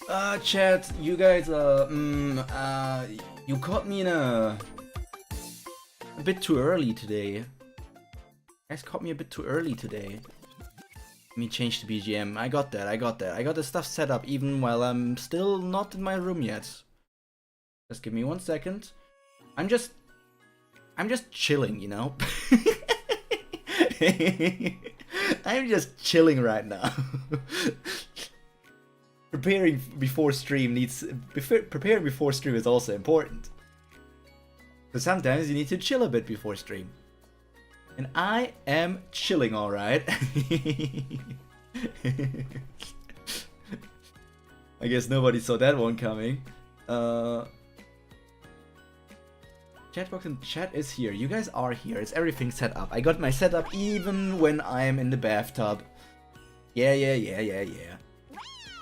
Chat, you guys, you caught me in a bit too early today. You guys caught me a bit too early today. Let me change the BGM. I got that. I got the stuff set up even while I'm still not in my room yet. Just give me 1 second. I'm just chilling, you know? I'm just chilling right now. Preparing before stream is also important. So sometimes you need to chill a bit before stream. And I am chilling, alright. I guess nobody saw that one coming. Chatbox and chat is here. You guys are here. It's everything set up. I got my setup even when I am in the bathtub. Yeah.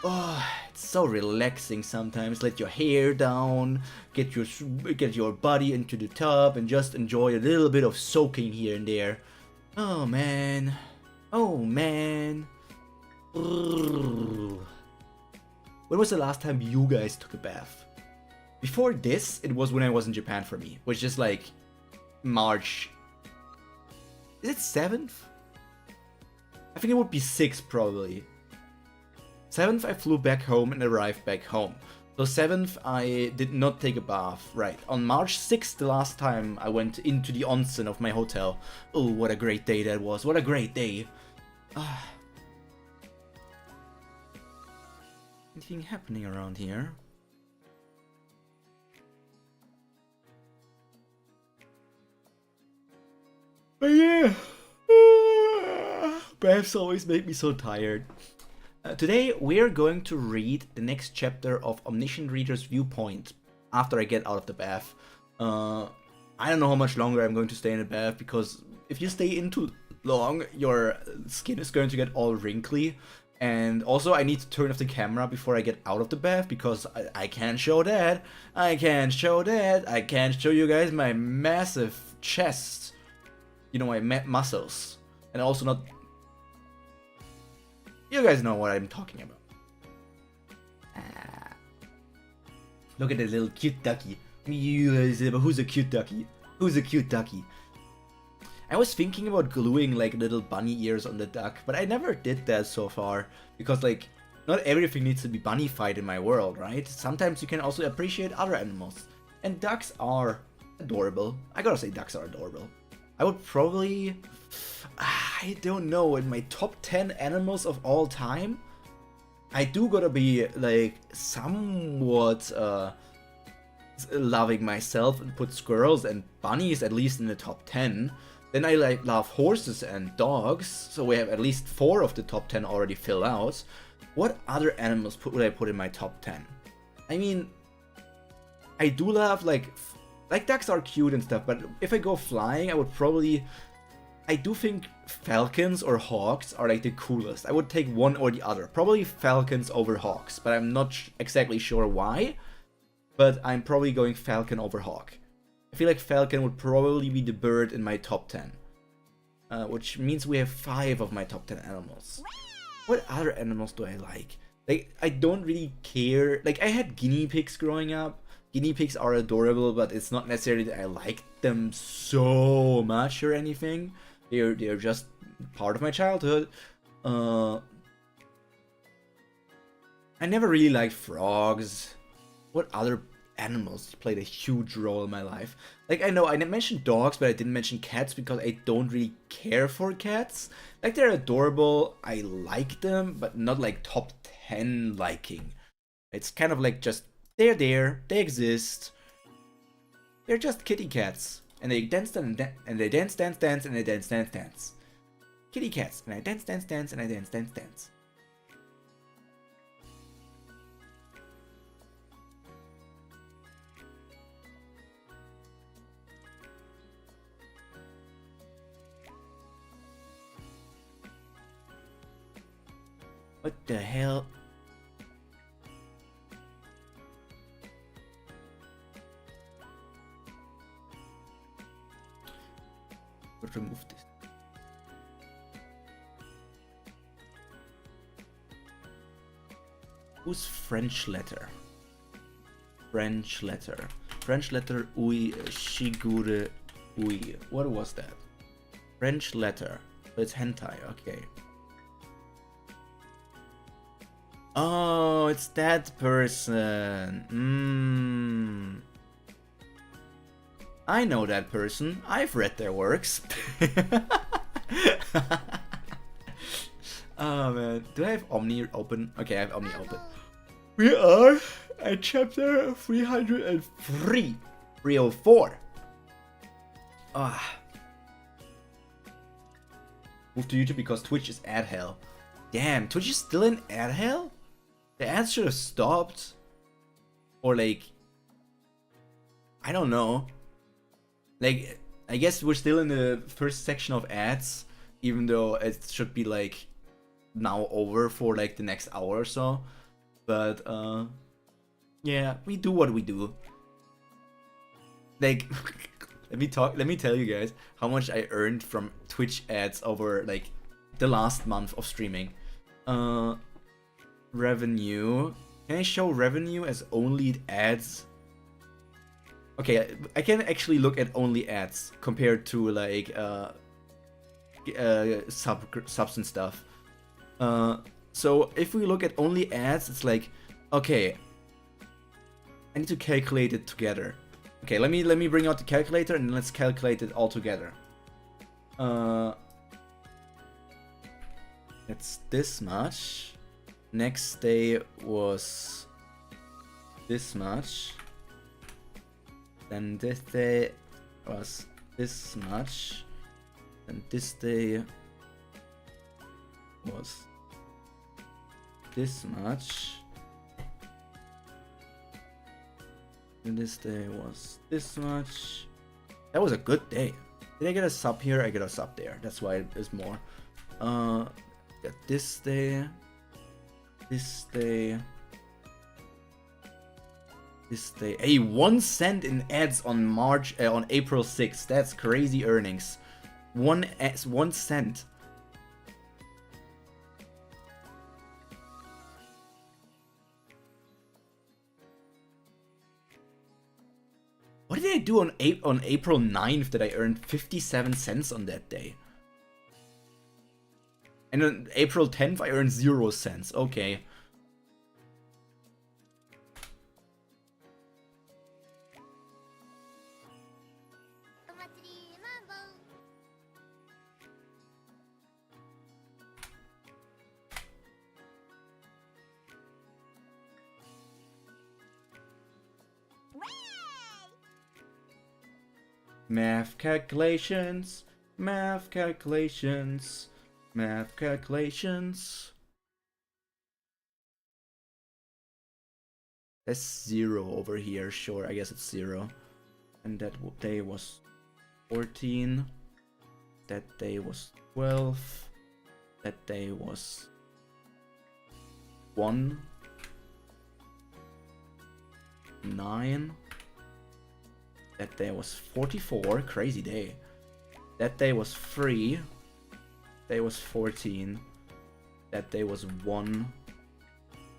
Oh, it's so relaxing sometimes. Let your hair down, get your body into the tub, and just enjoy a little bit of soaking here and there. Oh man. Oh man. When was the last time you guys took a bath? Before this, it was when I was in Japan for me, which is like March. Is it 7th? I think it would be 6th probably. 7th I flew back home and arrived back home. So 7th I did not take a bath. Right. On March 6th, the last time I went into the onsen of my hotel. Oh, what a great day that was. What a great day. Anything happening around here? But yeah. Baths always make me so tired. Today we're going to read the next chapter of Omniscient Reader's Viewpoint after I get out of the bath. I don't know how much longer I'm going to stay in the bath, because if you stay in too long, your skin is going to get all wrinkly. And also I need to turn off the camera before I get out of the bath, because I can't show that. I can't show that. I can't show you guys my massive chest. You know, my muscles. And also not... You guys know what I'm talking about. Look at the little cute ducky. Who's a cute ducky? Who's a cute ducky? I was thinking about gluing like little bunny ears on the duck, but I never did that so far. Because like, not everything needs to be bunny-fied in my world, right? Sometimes you can also appreciate other animals. And ducks are adorable. I gotta say, ducks are adorable. I would probably... I don't know, in my top 10 animals of all time, I do gotta be like somewhat loving myself and put squirrels and bunnies at least in the top 10. Then I like love horses and dogs, so we have at least 4 of the top 10 already filled out. What other animals would I put in my top 10? I mean, I do love like ducks are cute and stuff, but if I go flying, I would probably... I do think falcons or hawks are like the coolest. I would take one or the other. Probably falcons over hawks, but I'm not exactly sure why. But I'm probably going falcon over hawk. I feel like falcon would probably be the bird in my top 10. Which means we have 5 of my top 10 animals. What other animals do I like? Like, I don't really care. Like, I had guinea pigs growing up. Guinea pigs are adorable, but it's not necessarily that I like them so much or anything. They're just part of my childhood. I never really liked frogs. What other animals played a huge role in my life? Like, I know I mentioned dogs, but I didn't mention cats because I don't really care for cats. Like, they're adorable, I like them, but not like top 10 liking. It's kind of like just, they're there, they exist. They're just kitty cats. And they dance and they dance, and they dance. Kitty cats, and I dance, and I dance. What the hell? Remove this. Who's French letter? French letter. French letter ui shigure ui. What was that? French letter. It's hentai, okay. Oh, it's that person. I know that person. I've read their works. Oh man, do I have Omni open? Okay, I have Omni open. We are at chapter 303. 304. Ah. Move to YouTube because Twitch is ad hell. Damn, Twitch is still in ad hell? The ads should have stopped. Or like, I don't know. Like, I guess we're still in the first section of ads, even though it should be like now over for like the next hour or so. But yeah, we do what we do. Like let me tell you guys how much I earned from Twitch ads over like the last month of streaming. Revenue. Can I show revenue as only ads? Okay, I can actually look at only ads compared to like subs and stuff. So if we look at only ads, it's like, okay, I need to calculate it together. Okay, let me bring out the calculator and let's calculate it all together. It's this much. Next day was this much. Then this day was this much. And this day was this much. And this day was this much. That was a good day. Did I get a sub here? I get a sub there. That's why it is more. Got this day. This day. This day. Hey, 1 cent in ads on on April 6th. That's crazy earnings. 1 cent. What did I do on April 9th that I earned 57 cents on that day? And on April 10th I earned 0 cents. Okay. Math calculations, math calculations, math calculations. That's 0 over here, sure, I guess it's 0. And that day was 14. That day was 12. That day was 1. 9. That day was 44, crazy day. That day was 3. That day was 14. That day was 1.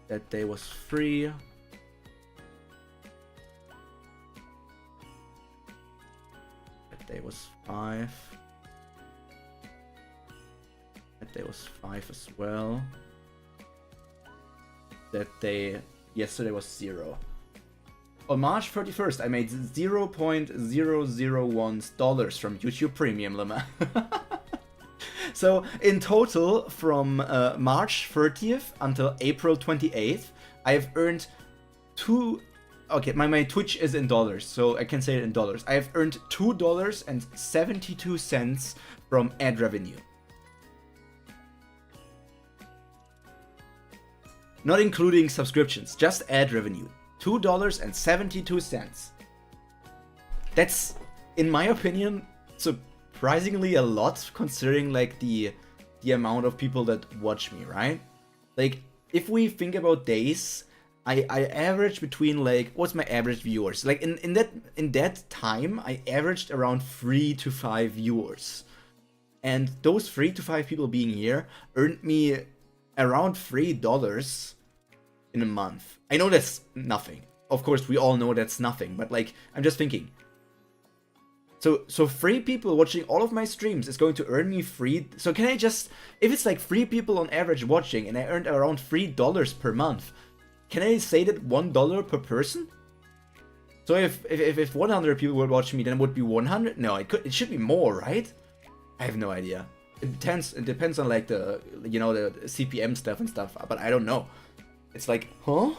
That day was 3. That day was 5. That day was 5 as well. That day, yesterday was 0. On March 31st, I made $0.001 from YouTube Premium, Lama. So, in total, from March 30th until April 28th, I have earned Okay, my Twitch is in dollars, so I can say it in dollars. I have earned $2.72 from ad revenue. Not including subscriptions, just ad revenue. $2.72. That's, in my opinion, surprisingly a lot considering like the amount of people that watch me, right? Like, if we think about days, I average between like, what's my average viewers? Like in that time, I averaged around 3 to 5 viewers. And those 3 to 5 people being here earned me around $3 in a month. I know that's nothing. Of course, we all know that's nothing, but like, I'm just thinking. So 3 people watching all of my streams is going to earn me free. So can I just, if it's like 3 people on average watching and I earned around $3 per month, can I say that $1 per person? So if 100 people would watch me, then it would be 100. No, it should be more, right? I have no idea. It depends on like the, you know, the CPM stuff and stuff, but I don't know. It's like, huh?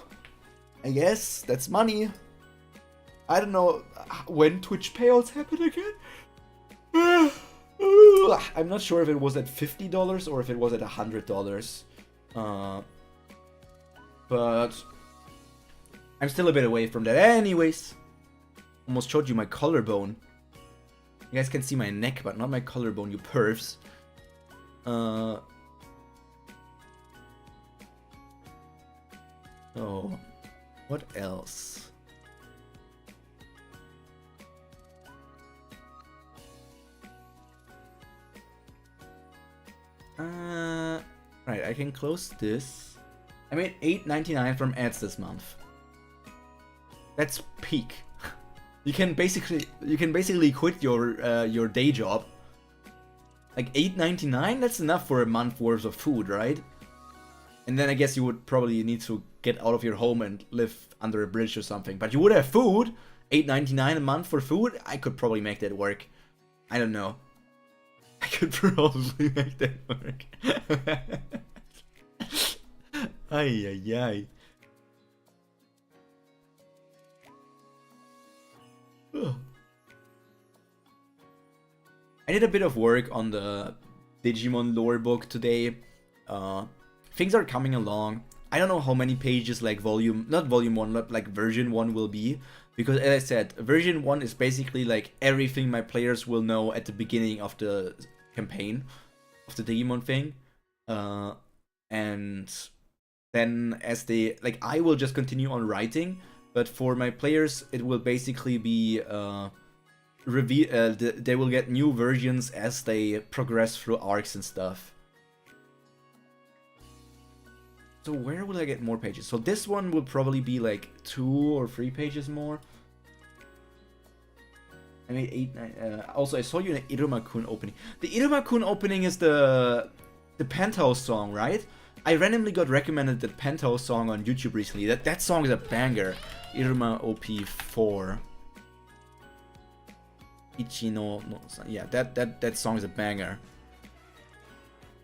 I guess that's money. I don't know when Twitch payouts happen again. I'm not sure if it was at $50 or if it was at $100. But I'm still a bit away from that. Anyways, almost showed you my collarbone. You guys can see my neck, but not my collarbone, you pervs. Oh, what else? Right, I can close this. I made $8.99 from ads this month. That's peak. You can basically quit your day job. Like $8.99, that's enough for a month worth of food, right? And then I guess you would probably need to get out of your home and live under a bridge or something. But you would have food. $8.99 a month for food? I could probably make that work. I don't know. I could probably make that work. Ay, ay, ay. I did a bit of work on the Digimon lore book today. Things are coming along. I don't know how many pages like not volume 1, but like version 1 will be. Because as I said, version 1 is basically like everything my players will know at the beginning of the campaign, of the Digimon thing. And then as they, like, I will just continue on writing, but for my players it will basically be they will get new versions as they progress through arcs and stuff. So where will I get more pages? So this one will probably be like 2 or 3 pages more. I made 8, 9. Also, I saw you in the Iruma-kun opening. The Iruma-kun opening is the Penthouse song, right? I randomly got recommended the Penthouse song on YouTube recently. That song is a banger. Iruma OP4. Ichino no, yeah, that song is a banger.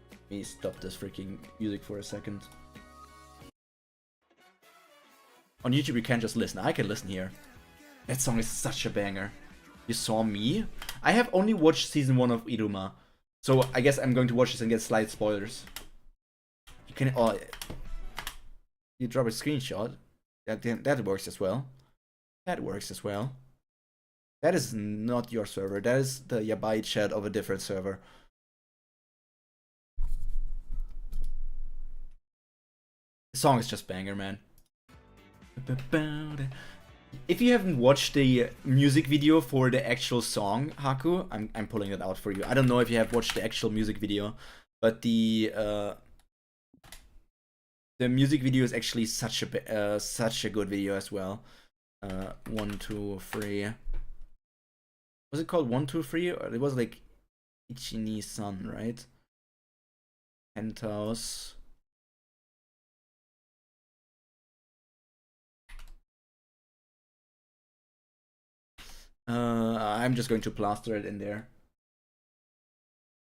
Let me stop this freaking music for a second. On YouTube you can't just listen. I can listen here. That song is such a banger. You saw me? I have only watched season 1 of Iruma, so I guess I'm going to watch this and get slight spoilers. You can you drop a screenshot. That works as well. That works as well. That is not your server. That is the Yabai chat of a different server. The song is just banger, man. If you haven't watched the music video for the actual song, Haku, I'm pulling it out for you. I don't know if you have watched the actual music video, but the music video is actually such a good video as well. 1, 2, 3. Was it called 1, 2, 3? Or it was like Ichini-san, right? Penthouse. I'm just going to plaster it in there.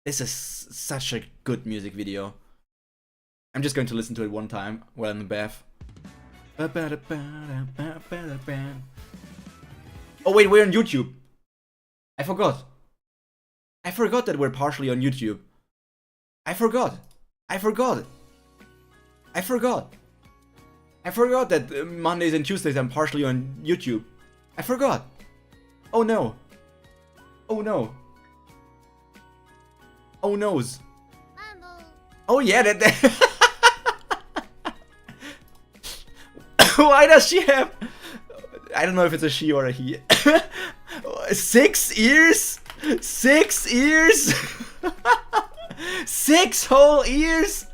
This is such a good music video. I'm just going to listen to it one time while in the bath. Oh wait, we're on YouTube. I forgot. I forgot that we're partially on YouTube. I forgot that Mondays and Tuesdays I'm partially on YouTube. I forgot. Oh no. Oh no. Oh noes. Oh yeah, that Why does she have... I don't know if it's a she or a he. 6 ears? 6 ears? 6 whole ears?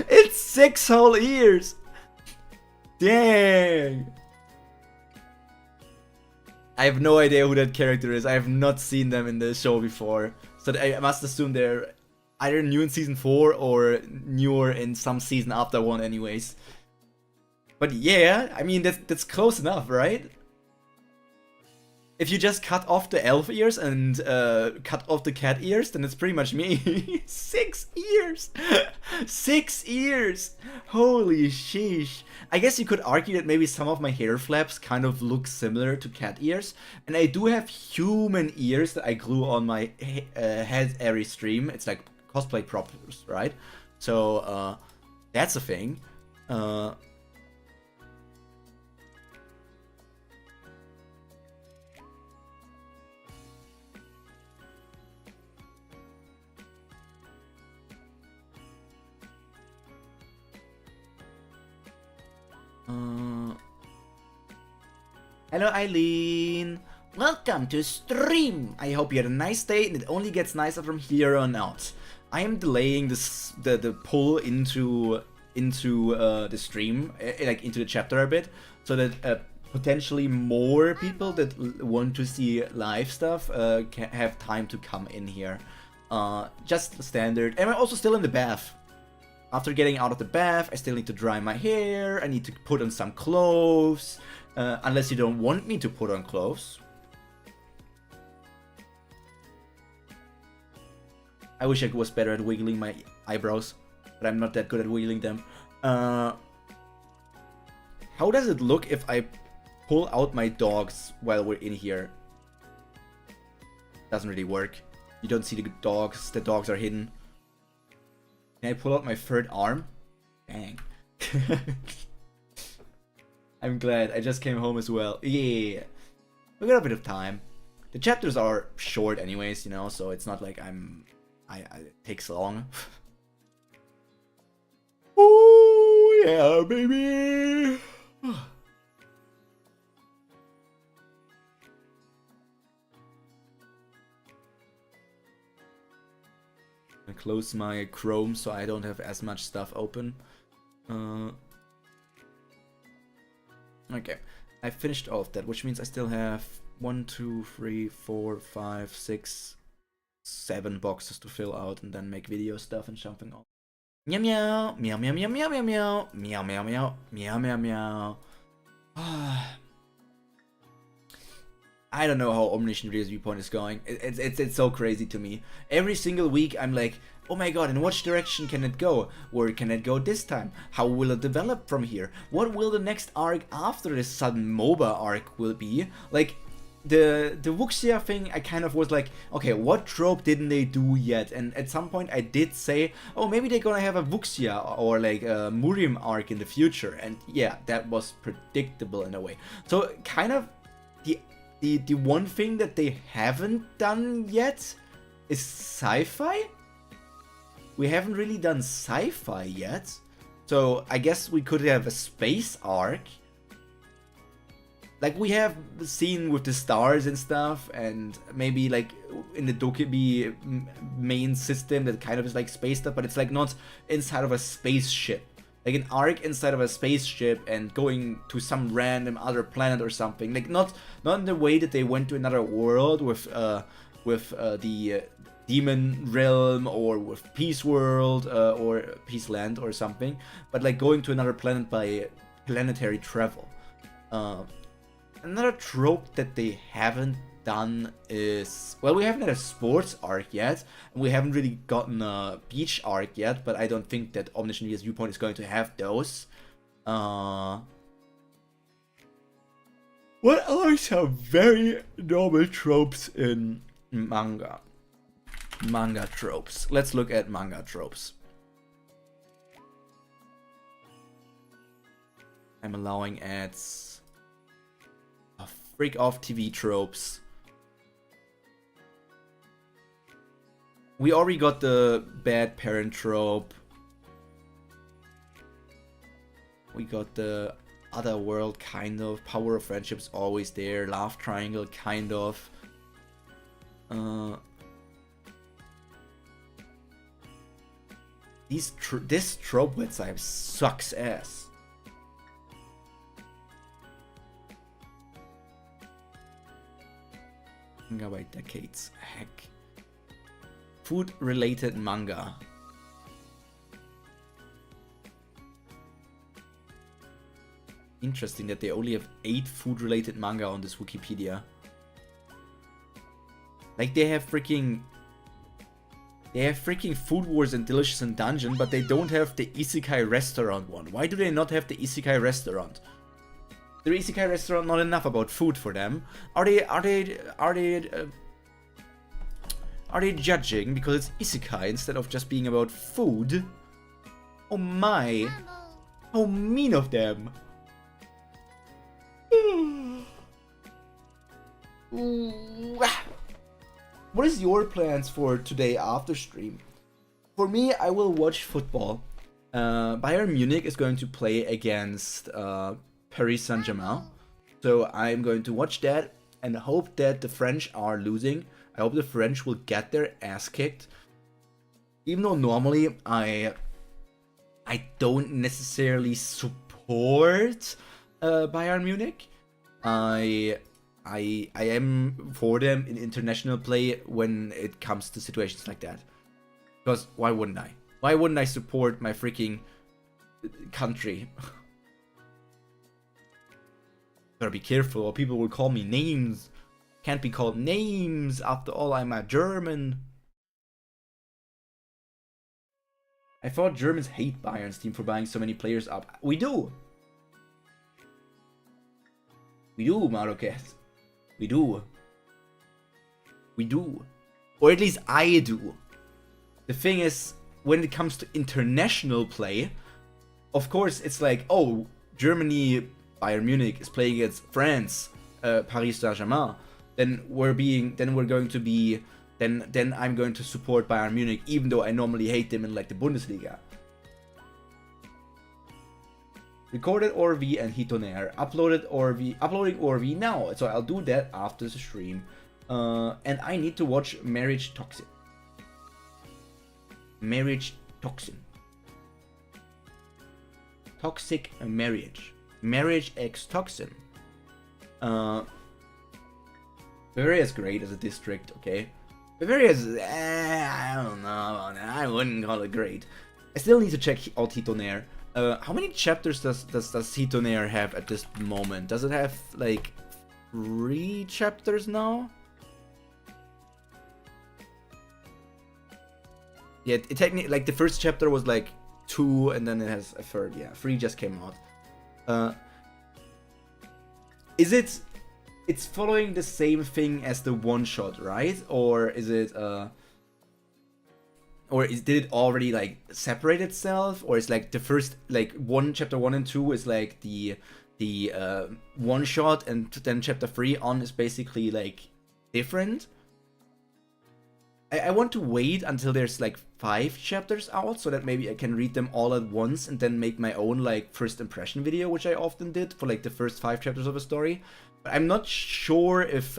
It's 6 whole ears. Dang! I have no idea who that character is. I have not seen them in the show before. So I must assume they're either new in season 4 or newer in some season after 1 anyways. But yeah, I mean, that's close enough, right? If you just cut off the elf ears and cut off the cat ears, then it's pretty much me. 6 ears! 6 ears! Holy sheesh. I guess you could argue that maybe some of my hair flaps kind of look similar to cat ears. And I do have human ears that I glue on my head every stream. It's like cosplay props, right? So, that's a thing. Hello Eileen! Welcome to stream! I hope you had a nice day and it only gets nicer from here on out. I am delaying this, the pull into the stream, like into the chapter a bit, so that potentially more people that want to see live stuff can have time to come in here. Just standard. And I'm also still in the bath. After getting out of the bath, I still need to dry my hair, I need to put on some clothes, unless you don't want me to put on clothes. I wish I was better at wiggling my eyebrows, but I'm not that good at wiggling them. How does it look if I pull out my dogs while we're in here? Doesn't really work. You don't see the dogs are hidden. Can I pull out my third arm? Dang. I'm glad. I just came home as well. Yeah. We got a bit of time. The chapters are short anyways, you know, so it's not like it takes long. Oh, yeah, baby. Close my Chrome so I don't have as much stuff open. Okay, I finished all of that, which means I still have 1, 2, 3, 4, 5, 6, 7 boxes to fill out and then make video stuff and something else. Meow meow meow meow meow meow meow meow meow meow meow meow meow meow. I don't know how Omniscient Reader's viewpoint is going. It's so crazy to me. Every single week I'm like, oh my god, in which direction can it go? Where can it go this time? How will it develop from here? What will the next arc after this sudden MOBA arc will be? Like, the Wuxia thing, I kind of was like, okay, what trope didn't they do yet? And at some point I did say, oh, maybe they're gonna have a Wuxia or like a Murim arc in the future. And yeah, that was predictable in a way. So kind of the one thing that they haven't done yet is sci-fi. We haven't really done sci-fi yet. So I guess we could have a space arc. Like we have seen with the stars and stuff, and maybe like in the dokkaebi main system that kind of is like space stuff, but it's like not inside of a spaceship. Like an arc inside of a spaceship and going to some random other planet or something. Like not in the way that they went to another world with the Demon Realm or with Peace World or Peace Land or something, but like going to another planet by planetary travel. Another trope that they haven't done is, well, we haven't had a sports arc yet, and we haven't really gotten a beach arc yet, but I don't think that Omniscient Reader's viewpoint is going to have those. What are some very normal tropes in manga? Manga tropes. Let's look at manga tropes. I'm allowing ads. Freak off TV tropes. We already got the bad parent trope. We got the other world kind of. Power of friendship's always there. Love triangle kind of. This trope website sucks ass. Manga by decades. Heck. Food-related manga. Interesting that they only have 8 food-related manga on this Wikipedia. Like they have freaking Food Wars and Delicious in Dungeon, but they don't have the Isekai Restaurant one. Why do they not have the Isekai Restaurant? The Isekai Restaurant not enough about food for them? Are they judging because it's Isekai instead of just being about food? Oh my! How mean of them! What is your plans for today after stream? For me, I will watch football. Bayern Munich is going to play against Paris Saint-Germain. So I'm going to watch that and hope that the French are losing. I hope the French will get their ass kicked. Even though normally I don't necessarily support Bayern Munich. I am for them in international play when it comes to situations like that. Because why wouldn't I? Why wouldn't I support my freaking country? Gotta be careful or people will call me names. Can't be called names, after all I'm a German. I thought Germans hate Bayern's team for buying so many players up. We do! We do, Marocas. We do. We do. Or at least I do. The thing is, when it comes to international play, of course it's like, oh, Germany, Bayern Munich is playing against France, Paris Saint-Germain. Then I'm going to support Bayern Munich, even though I normally hate them in like the Bundesliga. Recorded ORV and Hitonair. Uploading ORV now. So I'll do that after the stream. And I need to watch Marriage Toxin. Marriage Toxin. Toxic Marriage. Marriage X Toxin. Bavaria is great as a district, okay? Bavaria is, I don't know, I wouldn't call it great. I still need to check out Hitonair. How many chapters does Hitonair have at this moment? Does it have like 3 chapters now? Yeah, it technically, like the first chapter was like 2 and then it has a third. Yeah, 3 just came out. It's following the same thing as the one shot, right? Or is it did it already like separate itself, or is like the first like chapter 1 and 2 is like the one shot, and then chapter 3 on is basically like different? I want to wait until there's like 5 chapters out so that maybe I can read them all at once and then make my own like first impression video, which I often did for like the first 5 chapters of a story. But I'm not sure if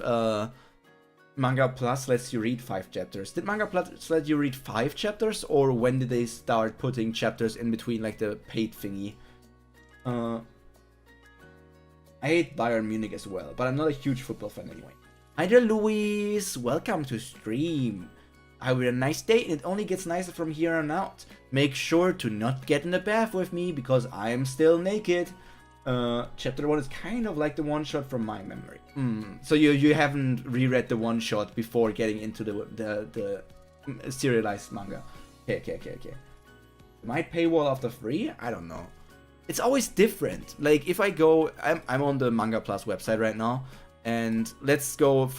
Manga Plus lets you read 5 chapters. Did Manga Plus let you read 5 chapters, or when did they start putting chapters in between like the paid thingy? I hate Bayern Munich as well, but I'm not a huge football fan anyway. Hi there, Luis! Welcome to stream. I have a nice day, and it only gets nicer from here on out. Make sure to not get in the bath with me, because I am still naked. Chapter 1 is kind of like the one-shot from my memory. So you haven't reread the one-shot before getting into the serialized manga. Okay. Might paywall after 3? I don't know. It's always different. Like, if I go... I'm on the Manga Plus website right now, and let's go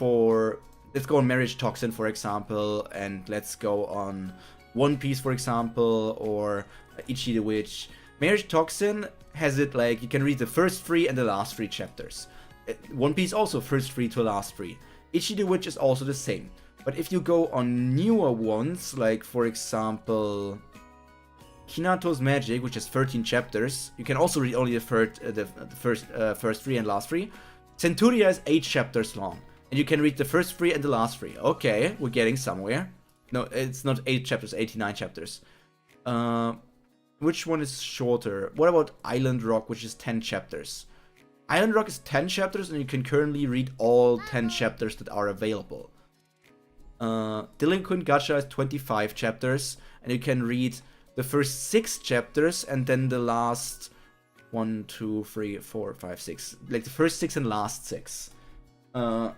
on Marriage Toxin, for example, and let's go on One Piece, for example, or Ichi the Witch. Marriage Toxin has it like you can read the first 3 and the last 3 chapters. One Piece also first 3 to last 3. Ichi the Witch is also the same. But if you go on newer ones, like for example Hinato's Magic, which has 13 chapters, you can also read only the first 3 and last 3. Centuria is 8 chapters long, and you can read the first 3 and the last 3. Okay, we're getting somewhere. No, it's not 8 chapters, 89 chapters. Which one is shorter? What about Island Rock, which is 10 chapters? Island Rock is 10 chapters, and you can currently read all 10 chapters that are available. Delinquent Gacha is 25 chapters, and you can read the first 6 chapters, and then the last 1, 2, 3, 4, 5, 6. Like the first 6 and last 6. Yay,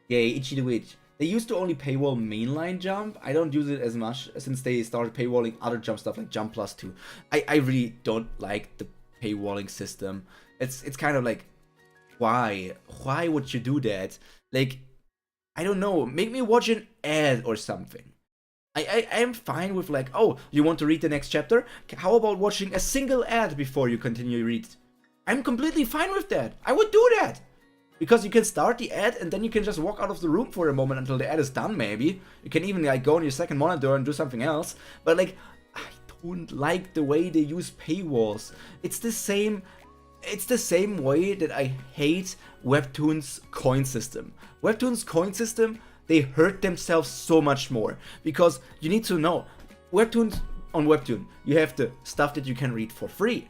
Ichi the Witch. They used to only paywall mainline Jump. I don't use it as much since they started paywalling other Jump stuff like Jump Plus 2. I really don't like the paywalling system. It's kind of like, why? Why would you do that? Like, I don't know, make me watch an ad or something. I am fine with like, oh, you want to read the next chapter? How about watching a single ad before you continue to read? I'm completely fine with that. I would do that. Because you can start the ad and then you can just walk out of the room for a moment until the ad is done, maybe. You can even like go on your second monitor and do something else. But like, I don't like the way they use paywalls. It's the same way that I hate Webtoon's coin system. Webtoon's coin system, they hurt themselves so much more. Because you need to know, on Webtoon, you have the stuff that you can read for free.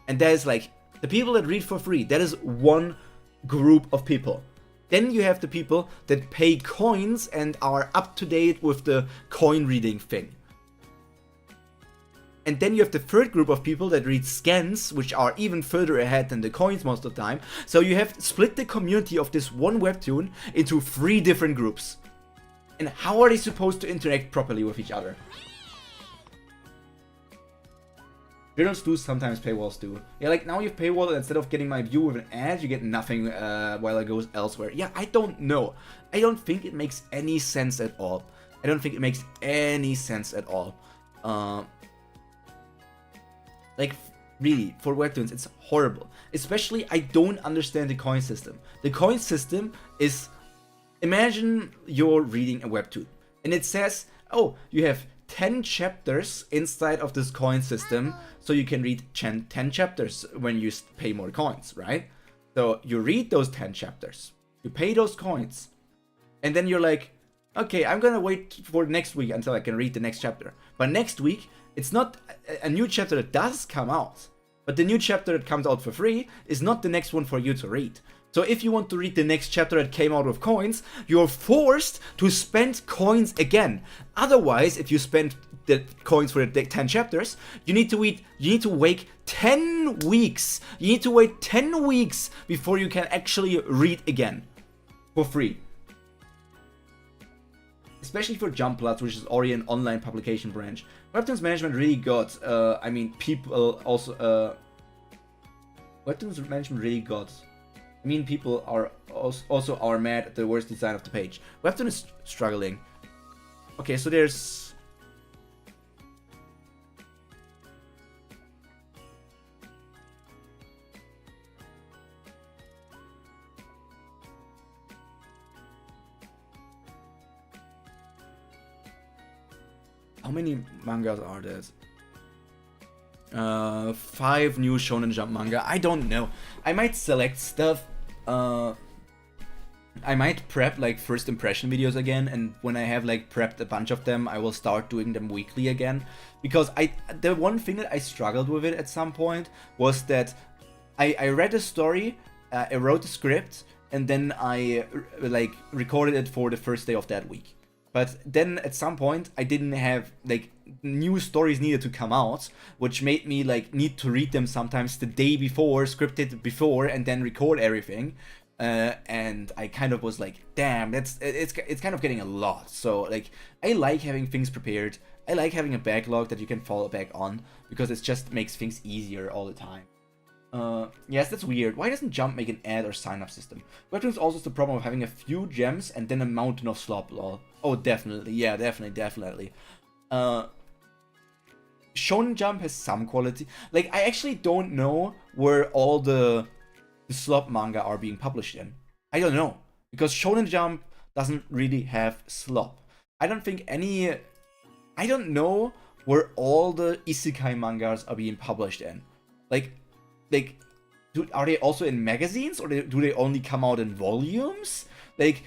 And that is like, the people that read for free, that is one group of people. Then you have the people that pay coins and are up to date with the coin reading thing. And then you have the third group of people that read scans, which are even further ahead than the coins most of the time. So you have split the community of this one Webtoon into 3 different groups. And how are they supposed to interact properly with each other? Journals do, sometimes paywalls do. Yeah, like now you've paywalled, instead of getting my view with an ad, you get nothing while it goes elsewhere. Yeah, I don't know. I don't think it makes any sense at all. I don't think it makes any sense at all. Like, really, for Webtoons, it's horrible. Especially, I don't understand the coin system. The coin system is, imagine you're reading a Webtoon, and it says, oh, you have 10 chapters inside of this coin system, so you can read 10 chapters when you pay more coins, right? So you read those 10 chapters, you pay those coins, and then you're like, okay, I'm gonna wait for next week until I can read the next chapter. But next week, it's not a new chapter that does come out, but the new chapter that comes out for free is not the next one for you to read. So if you want to read the next chapter that came out with coins, you're forced to spend coins again. Otherwise, if you spend the coins for the 10 chapters, you need to wait 10 weeks. You need to wait 10 weeks before you can actually read again for free. Especially for Jump Plus, which is already an online publication branch. Webtoon's management really got, I mean, people also, Webtoon's management really got, I mean, people are also are mad at the worst design of the page. Webtoon is struggling. Okay, so there's... How many mangas are there? 5 new Shonen Jump manga. I don't know. I might select stuff. I might prep like first impression videos again, and when I have like prepped a bunch of them, I will start doing them weekly again. Because the one thing that I struggled with it at some point was that I read a story, I wrote a script, and then I like recorded it for the first day of that week. But then at some point I didn't have like new stories needed to come out, which made me like need to read them sometimes the day before, script it before, and then record everything. And I kind of was like, damn, it's kind of getting a lot. So like, I like having things prepared. I like having a backlog that you can fall back on, because it just makes things easier all the time. Yes, that's weird. Why doesn't Jump make an ad or sign-up system? Webtoons also has the problem of having a few gems and then a mountain of slop, lol. Oh, definitely. Yeah, definitely. Shonen Jump has some quality. Like, I actually don't know where all the slop manga are being published in. I don't know. Because Shonen Jump doesn't really have slop. I don't know where all the isekai mangas are being published in. Are they also in magazines, or do they only come out in volumes? Like,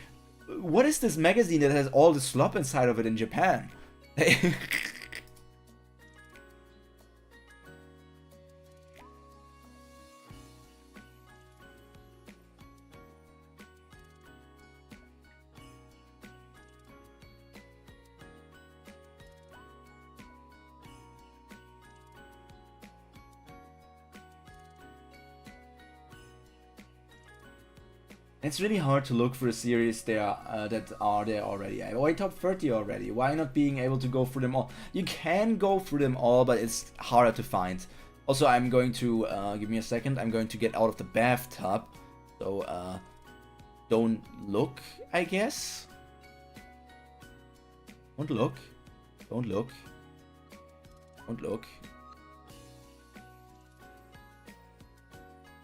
what is this magazine that has all the slop inside of it in Japan? It's really hard to look for a series there that are there already. Why top 30 already? Why not being able to go through them all? You can go through them all, but it's harder to find. Also, I'm going to, give me a second, I'm going to get out of the bathtub. So, don't look, I guess. Don't look. Don't look. Don't look.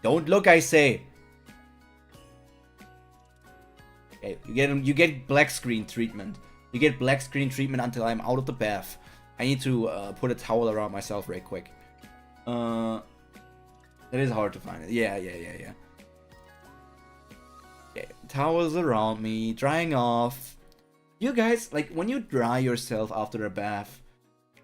Don't look, I say! Okay, you get black screen treatment. You get black screen treatment until I'm out of the bath. I need to put a towel around myself right quick. It is hard to find it. Yeah. Okay, towels around me, drying off. You guys, like, when you dry yourself after a bath,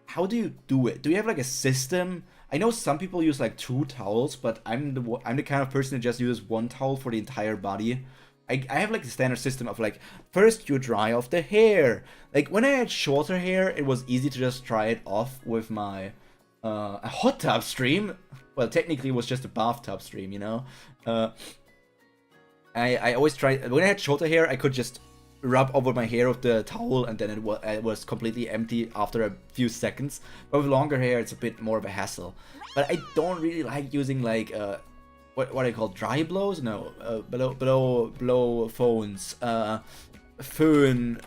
how do you do it? Do you have like a system? I know some people use like 2 towels, but I'm the kind of person that just uses 1 towel for the entire body. I have like the standard system of like, first you dry off the hair. Like when I had shorter hair, it was easy to just dry it off with my a hot tub stream. Well, technically it was just a bathtub stream, you know. I always tried, when I had shorter hair, I could just rub over my hair with the towel and then it was completely empty after a few seconds. But with longer hair, it's a bit more of a hassle. But I don't really like using like what I call dry blows? No, blow phones, phone,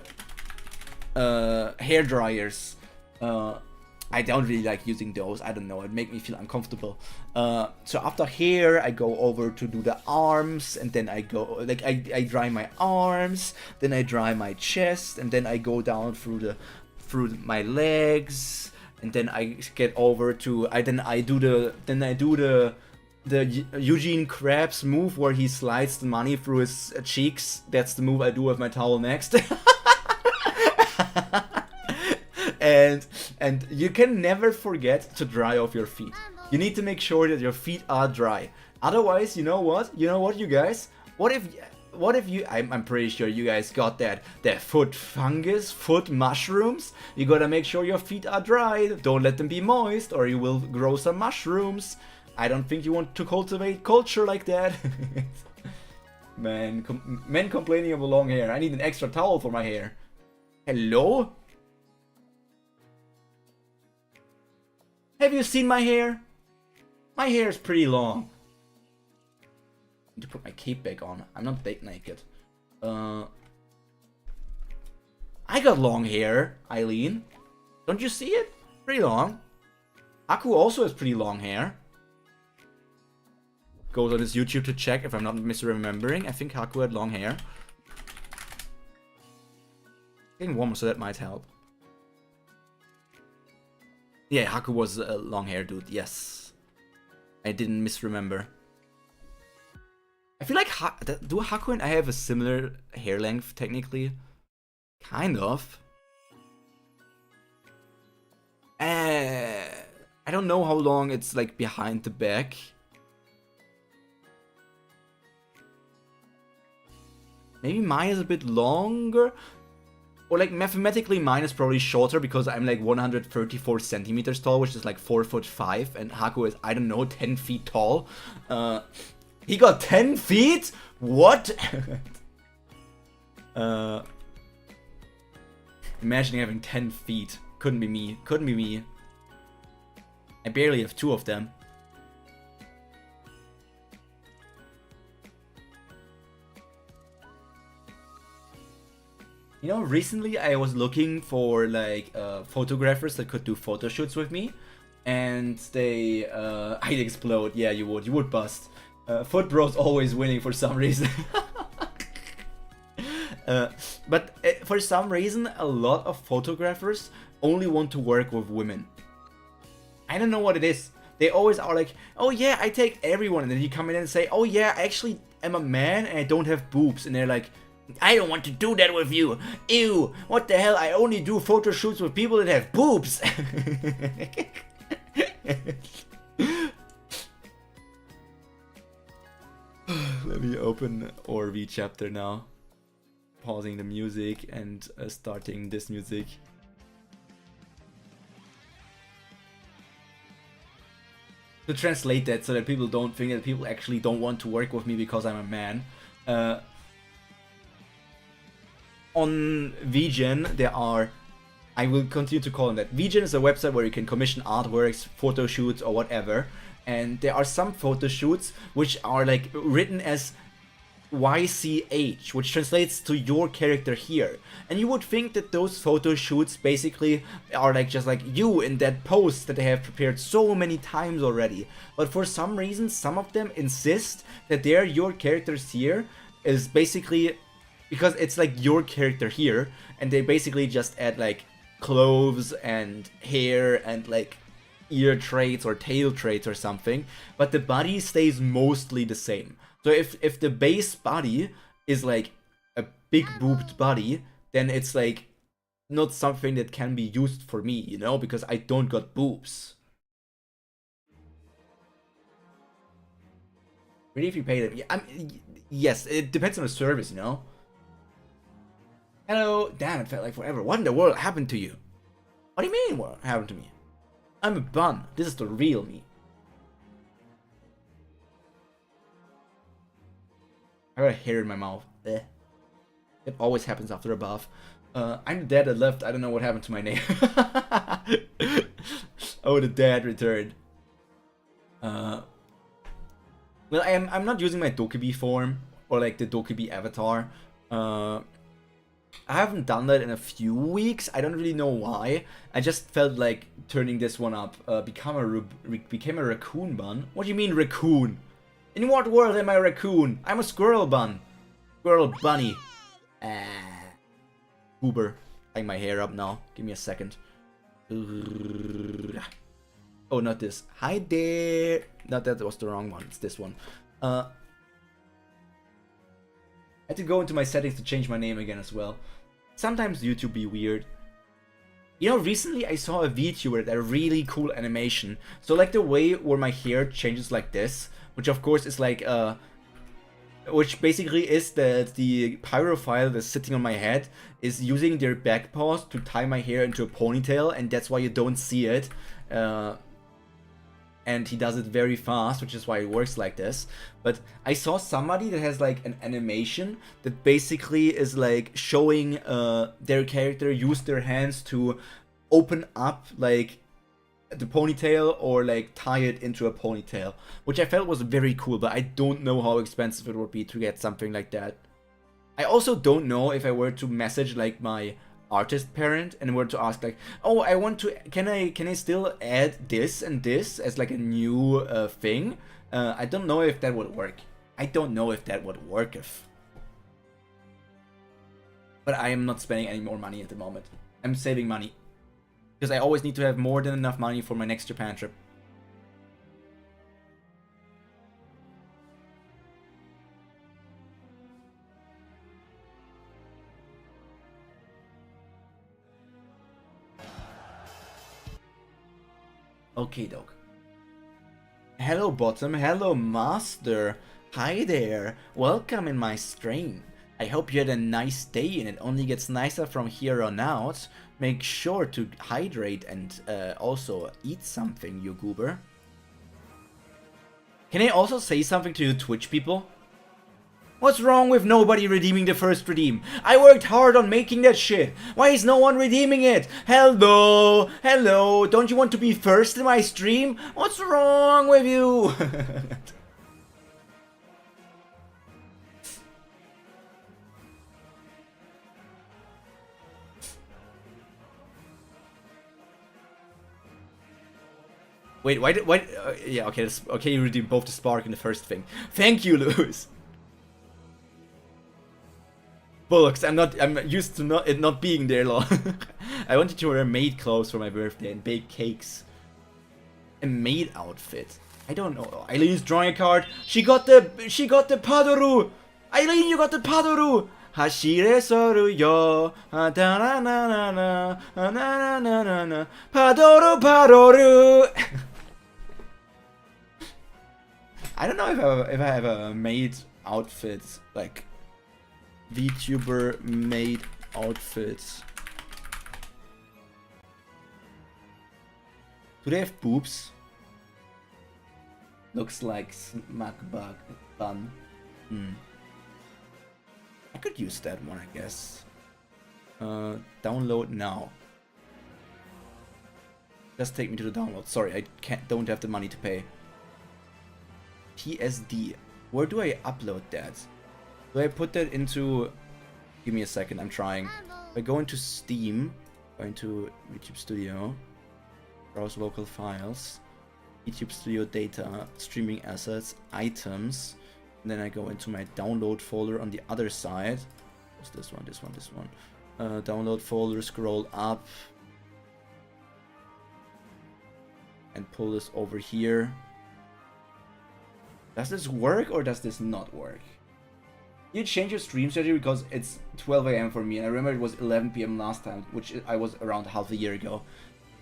hair dryers. I don't really like using those. I don't know, it makes me feel uncomfortable. So after hair, I go over to do the arms, and then I go like I dry my arms, then I dry my chest, and then I go down through my legs, and then I get over to I do the Eugene Krabs move where he slides the money through his cheeks. That's the move I do with my towel next. And you can never forget to dry off your feet. You need to make sure that your feet are dry. Otherwise, you know what? You know what, you guys? What if you? I'm pretty sure you guys got that foot fungus, foot mushrooms. You gotta make sure your feet are dry. Don't let them be moist, or you will grow some mushrooms. I don't think you want to cultivate culture like that. Men complaining about long hair. I need an extra towel for my hair. Hello? Have you seen my hair? My hair is pretty long. I need to put my cape back on. I'm not that naked. I got long hair, Eileen. Don't you see it? Pretty long. Haku also has pretty long hair. Goes on his YouTube to check if I'm not misremembering. I think Haku had long hair. Getting warmer, so that might help. Yeah, Haku was a long hair dude, yes. I didn't misremember. I feel like, do Haku and I have a similar hair length, technically? Kind of. I don't know how long it's like behind the back. Maybe mine is a bit longer. Or like mathematically mine is probably shorter because I'm like 134 centimeters tall, which is like 4'5", and Haku is, I don't know, 10 feet tall. He got 10 feet? What? Imagining having 10 feet. Couldn't be me. Couldn't be me. I barely have 2 of them. You know, recently I was looking for like photographers that could do photo shoots with me, and they I'd explode. Yeah, you would bust. Foot Bro's always winning for some reason. But for some reason, a lot of photographers only want to work with women. I don't know what it is. They always are like, oh yeah, I take everyone, and then you come in and say, oh yeah, I actually am a man and I don't have boobs, and they're like, I don't want to do that with you. Ew, what the hell? I only do photo shoots with people that have boobs. Let me open ORV chapter now. Pausing the music and starting this music. To translate that so that people don't think that people actually don't want to work with me because I'm a man. on VGen, there are, I will continue to call them that. VGen is a website where you can commission artworks, photo shoots, or whatever. And there are some photo shoots which are like written as YCH, which translates to your character here. And you would think that those photo shoots basically are like just like you in that post that they have prepared so many times already. But for some reason, some of them insist that they're your characters here is basically because it's like your character here, and they basically just add like clothes and hair and like ear traits or tail traits or something, but the body stays mostly the same. So if the base body is like a big boobed body, then it's like not something that can be used for me, you know, because I don't got boobs. Really, if you pay them, yeah, yes, it depends on the service, you know. Hello, damn, it felt like forever. What in the world happened to you? What do you mean, what happened to me? I'm a bun. This is the real me. I got a hair in my mouth. Eh. It always happens after a bath. I'm the dad that left. I don't know what happened to my name. Oh, the dad returned. Well, I'm not using my dokkaebi form or like the dokkaebi avatar. I haven't done that in a few weeks. I don't really know why. I just felt like turning this one up. Became a raccoon bun. What do you mean raccoon? In what world am I a raccoon? I'm a squirrel bun. Squirrel bunny. Uber. Tying my hair up now. Give me a second. Oh, not this. Hi there. No, that was the wrong one. It's this one. I had to go into my settings to change my name again as well. Sometimes YouTube be weird. You know, recently I saw a VTuber that had a really cool animation. So like the way where my hair changes like this, which of course is like which basically is that the pyrophile that's sitting on my head is using their back paws to tie my hair into a ponytail, and that's why you don't see it. And he does it very fast, which is why it works like this. But I saw somebody that has like an animation that basically is like showing their character use their hands to open up like the ponytail or like tie it into a ponytail, which I felt was very cool, but I don't know how expensive it would be to get something like that. I also don't know if I were to message like my artist parent and were to ask like, oh, I want to, can I still add this and this as like a new thing? I don't know if that would work. I don't know if that would work but I am not spending any more money at the moment. I'm saving money because I always need to have more than enough money for my next Japan trip. Okay, dog. Hello, Bottom. Hello, Master. Hi there. Welcome in my stream. I hope you had a nice day and it only gets nicer from here on out. Make sure to hydrate and also eat something, you goober. Can I also say something to you Twitch people? What's wrong with nobody redeeming the first redeem? I worked hard on making that shit. Why is no one redeeming it? Hello? Hello? Don't you want to be first in my stream? What's wrong with you? Wait, why, yeah, okay, okay, you redeemed both the spark and the first thing. Thank you, Lewis. Bollocks, I'm used to it not being there long. I wanted to wear maid clothes for my birthday and bake cakes. A maid outfit? I don't know. Eileen's drawing a card. She got the Padoru! Eileen, you got the Padoru! Hashire soru yo. Da na na na na. Na na na na na. Padoru Padoru! I don't know if I have a maid outfit, like VTuber maid outfits. Do they have boobs? Looks like smackbug bun. I could use that one, I guess. Download now. Just take me to the download. Sorry, I don't have the money to pay. PSD. Where do I upload that? Do I put that into... Give me a second, I'm trying. If I go into Steam, go into YouTube Studio, browse local files, YouTube Studio data, streaming assets, items, and then I go into my download folder on the other side. What's this one, this one, this one? Download folder, scroll up, and pull this over here. Does this work or does this not work? You change your stream strategy because it's 12 AM for me, and I remember it was 11 PM last time, which I was around half a year ago.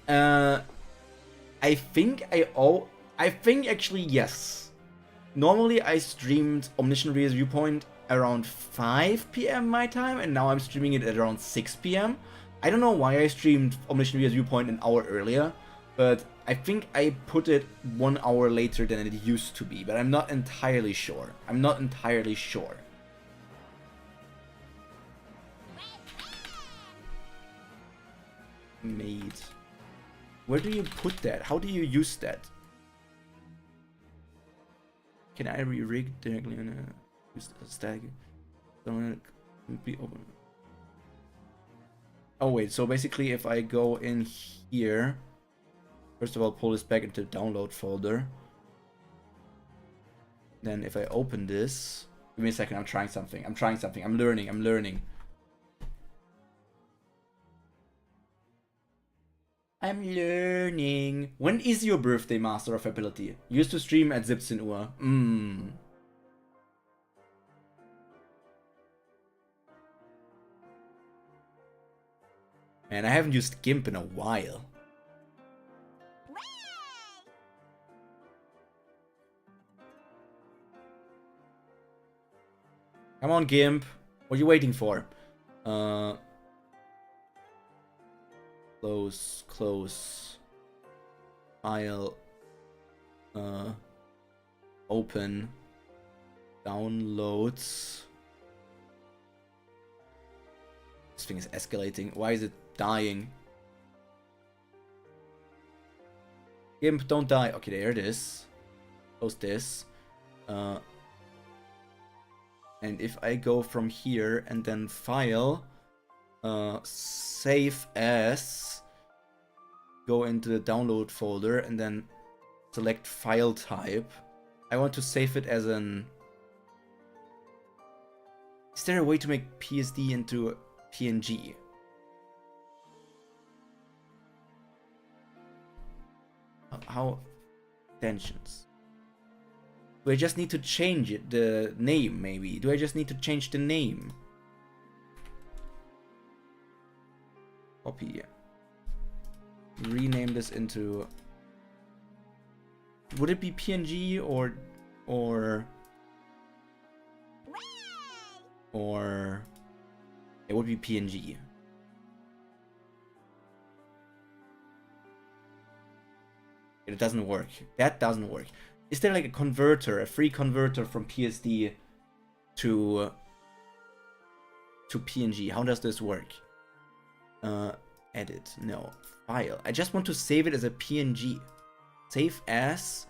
I think actually yes. Normally I streamed Omniscient Reader's Viewpoint around 5 PM my time, and now I'm streaming it at around 6 PM. I don't know why I streamed Omniscient Reader's Viewpoint an hour earlier, but I think I put it 1 hour later than it used to be, but I'm not entirely sure. I'm not entirely sure. Made. Where do you put that? How do you use that? Can I re-rig directly on a stack? Be open. Oh wait, so basically if I go in here, first of all pull this back into the download folder. Then if I open this, give me a second, I'm trying something. I'm learning. I'm learning. When is your birthday, Master of Ability? Used to stream at 17 Uhr. Man, I haven't used GIMP in a while. Come on, GIMP. What are you waiting for? Close. File. Open. Downloads. This thing is escalating. Why is it dying? GIMP, don't die. Okay, there it is. Close this. And if I go from here and then file, save as, go into the download folder and then select file type. I want to save it as an... Is there a way to make PSD into PNG? How? Tensions. Do I just need to change it, the name maybe? Do I just need to change the name? Copy. Rename this into... Would it be PNG or... It would be PNG. It doesn't work. That doesn't work. Is there like a converter, a free converter from PSD to PNG? How does this work? Edit, no. File. I just want to save it as a PNG. Save as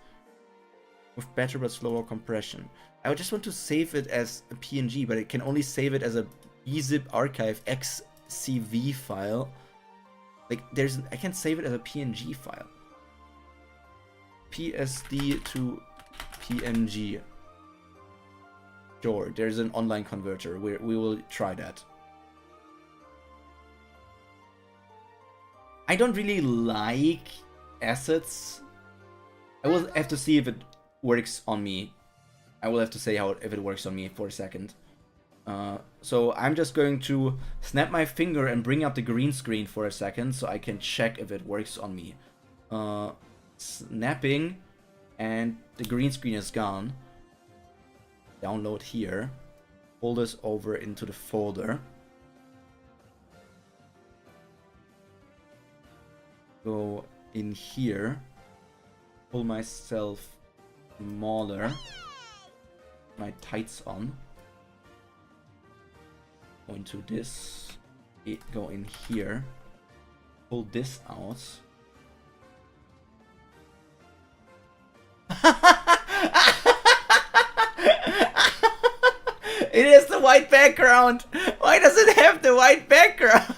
with better but slower compression. I just want to save it as a PNG, but it can only save it as a bzip archive XCV file. Like I can't save it as a PNG file. PSD to PNG. Sure, there's an online converter. We will try that. I don't really like assets. I will have to see if it works on me. I will have to say if it works on me for a second. So I'm just going to snap my finger and bring up the green screen for a second so I can check if it works on me. Snapping, and the green screen is gone. Download here. Pull this over into the folder. Go in here. Pull myself smaller. My tights on. Go into this. Go in here. Pull this out. It is the white background. Why does it have the white background?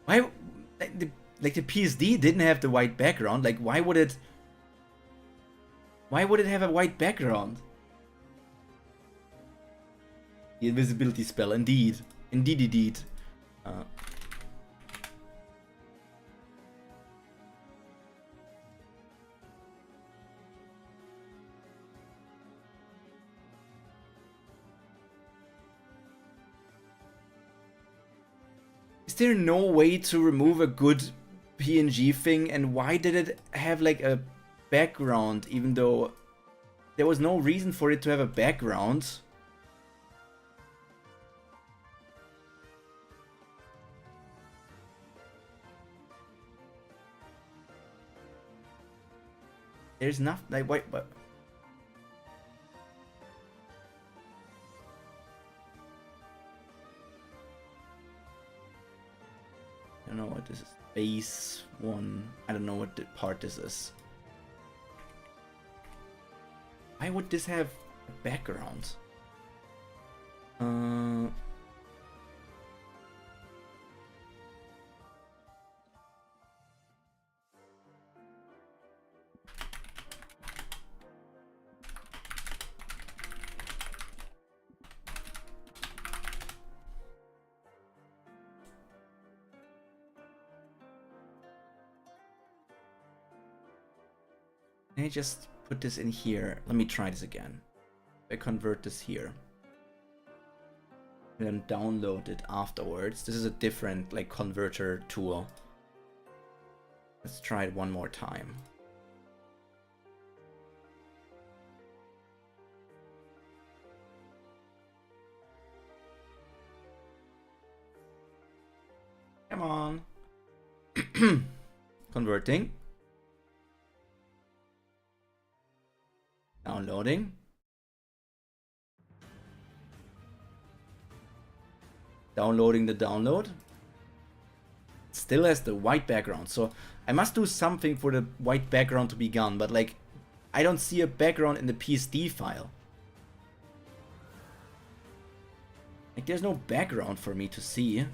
Why, like the PSD didn't have the white background. Like, why would it have a white background? The invisibility spell, indeed. Indeed. Is there no way to remove a good PNG thing, and why did it have like a background even though there was no reason for it to have a background? There's nothing like what? I don't know what this is. Base 1. I don't know what the part this is. Why would this have a background? Can I just put this in here? Let me try this again. I convert this here. And then download it afterwards. This is a different like converter tool. Let's try it one more time. Come on. Converting. Downloading. Downloading the download. Still has the white background, so I must do something for the white background to be gone, but like I don't see a background in the PSD file. Like there's no background for me to see.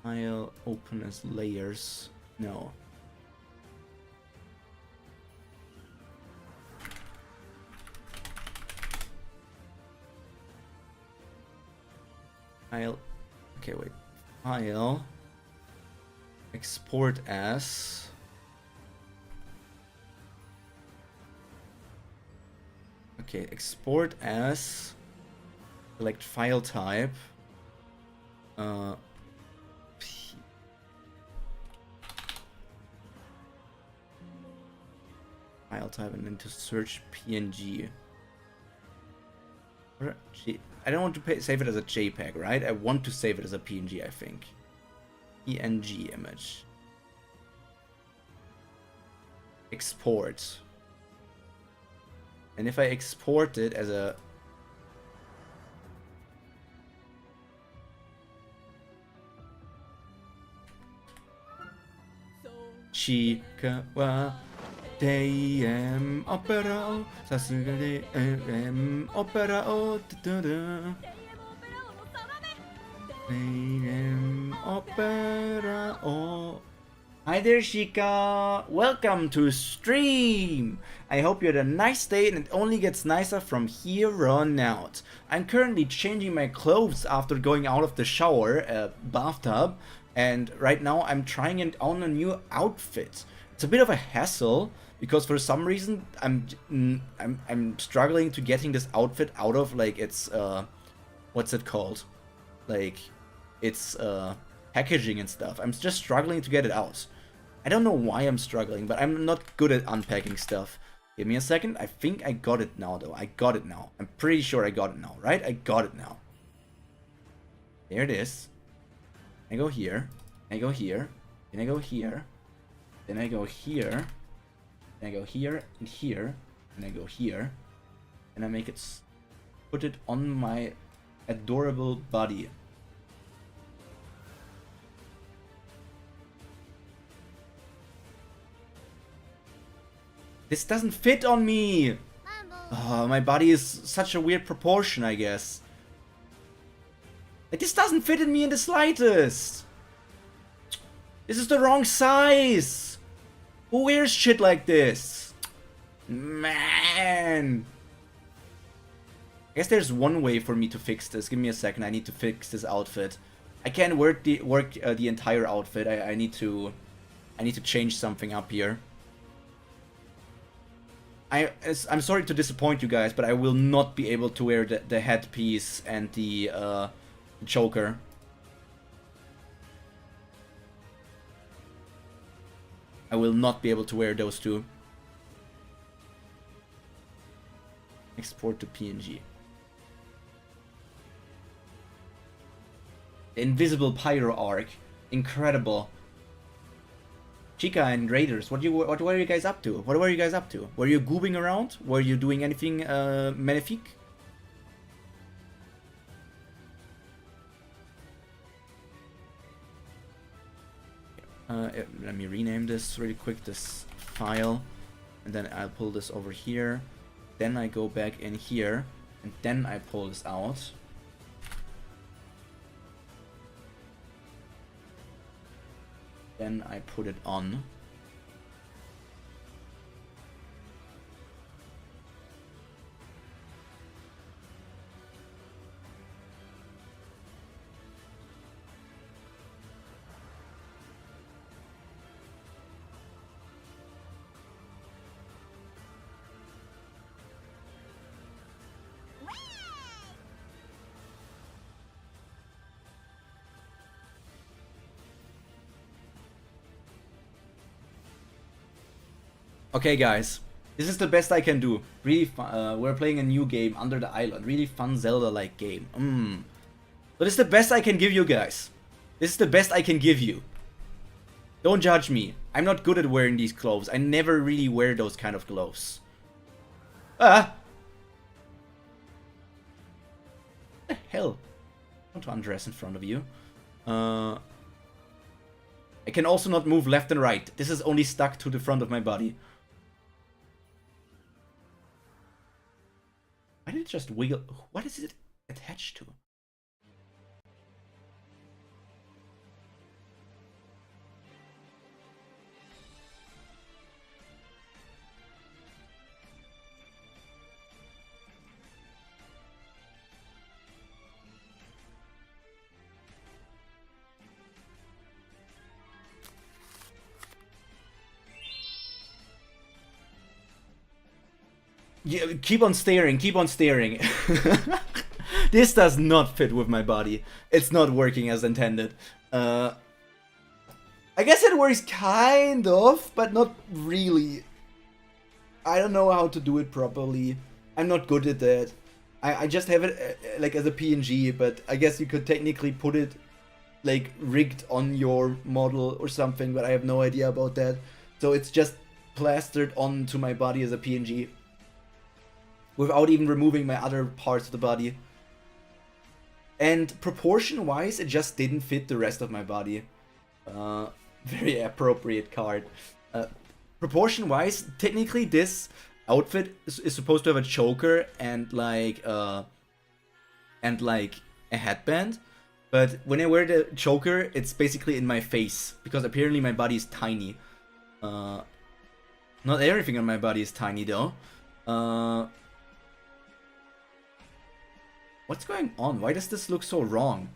File open as layers. No. File, okay, wait. File, export as. Okay, export as. Select file type. File type, and then to search PNG. I don't want to save it as a JPEG, right? I want to save it as a PNG, I think. PNG image. Export. And if I export it as a... Chica wa DM opera o sasuga DM opera o DM opera o. Hi there, Chica. Welcome to stream. I hope you had a nice day and it only gets nicer from here on out. I'm currently changing my clothes after going out of the shower, bathtub, and right now I'm trying it on a new outfit. It's a bit of a hassle because for some reason I'm struggling to getting this outfit out of like its what's it called? Like it's packaging and stuff. I'm just struggling to get it out. I don't know why I'm struggling, but I'm not good at unpacking stuff. Give me a second. I think I got it now, though. I got it now. I'm pretty sure I got it now, right? I got it now. There it is. I go here. I go here. Then I go here. Then I go here. Then I go here and here. And I go here. And I make it... put it on my adorable body. This doesn't fit on me! Oh, my body is such a weird proportion, I guess. Like, this doesn't fit in me in the slightest! This is the wrong size! Who wears shit like this? Man! I guess there's one way for me to fix this. Give me a second, I need to fix this outfit. I can't work the entire outfit. I need to change something up here. I'm sorry to disappoint you guys, but I will not be able to wear the headpiece and the choker. I will not be able to wear those two. Export to PNG. The invisible Pyro arc. Incredible. Chica and Raiders, what were you guys up to? What were you guys up to? Were you goobing around? Were you doing anything malefic? Let me rename this really quick, this file. And then I'll pull this over here. Then I go back in here. And then I pull this out. Then I put it on. Okay, guys, this is the best I can do. Really fun. We're playing a new game, Under the Island. Really fun Zelda-like game. But it's the best I can give you guys. This is the best I can give you. Don't judge me. I'm not good at wearing these clothes. I never really wear those kind of clothes. Ah! What the hell? I want to undress in front of you. I can also not move left and right. This is only stuck to the front of my body. Why did it just wiggle? What is it attached to? Yeah, keep on staring, keep on staring. This does not fit with my body. It's not working as intended. I guess it works kind of, but not really. I don't know how to do it properly. I'm not good at that. I just have it like as a PNG, but I guess you could technically put it like rigged on your model or something, but I have no idea about that. So it's just plastered onto my body as a PNG. Without even removing my other parts of the body. And proportion-wise, it just didn't fit the rest of my body. Very appropriate card. Proportion-wise, technically this outfit is supposed to have a choker and like a headband. But when I wear the choker, it's basically in my face. Because apparently my body is tiny. Not everything on my body is tiny though. What's going on? Why does this look so wrong?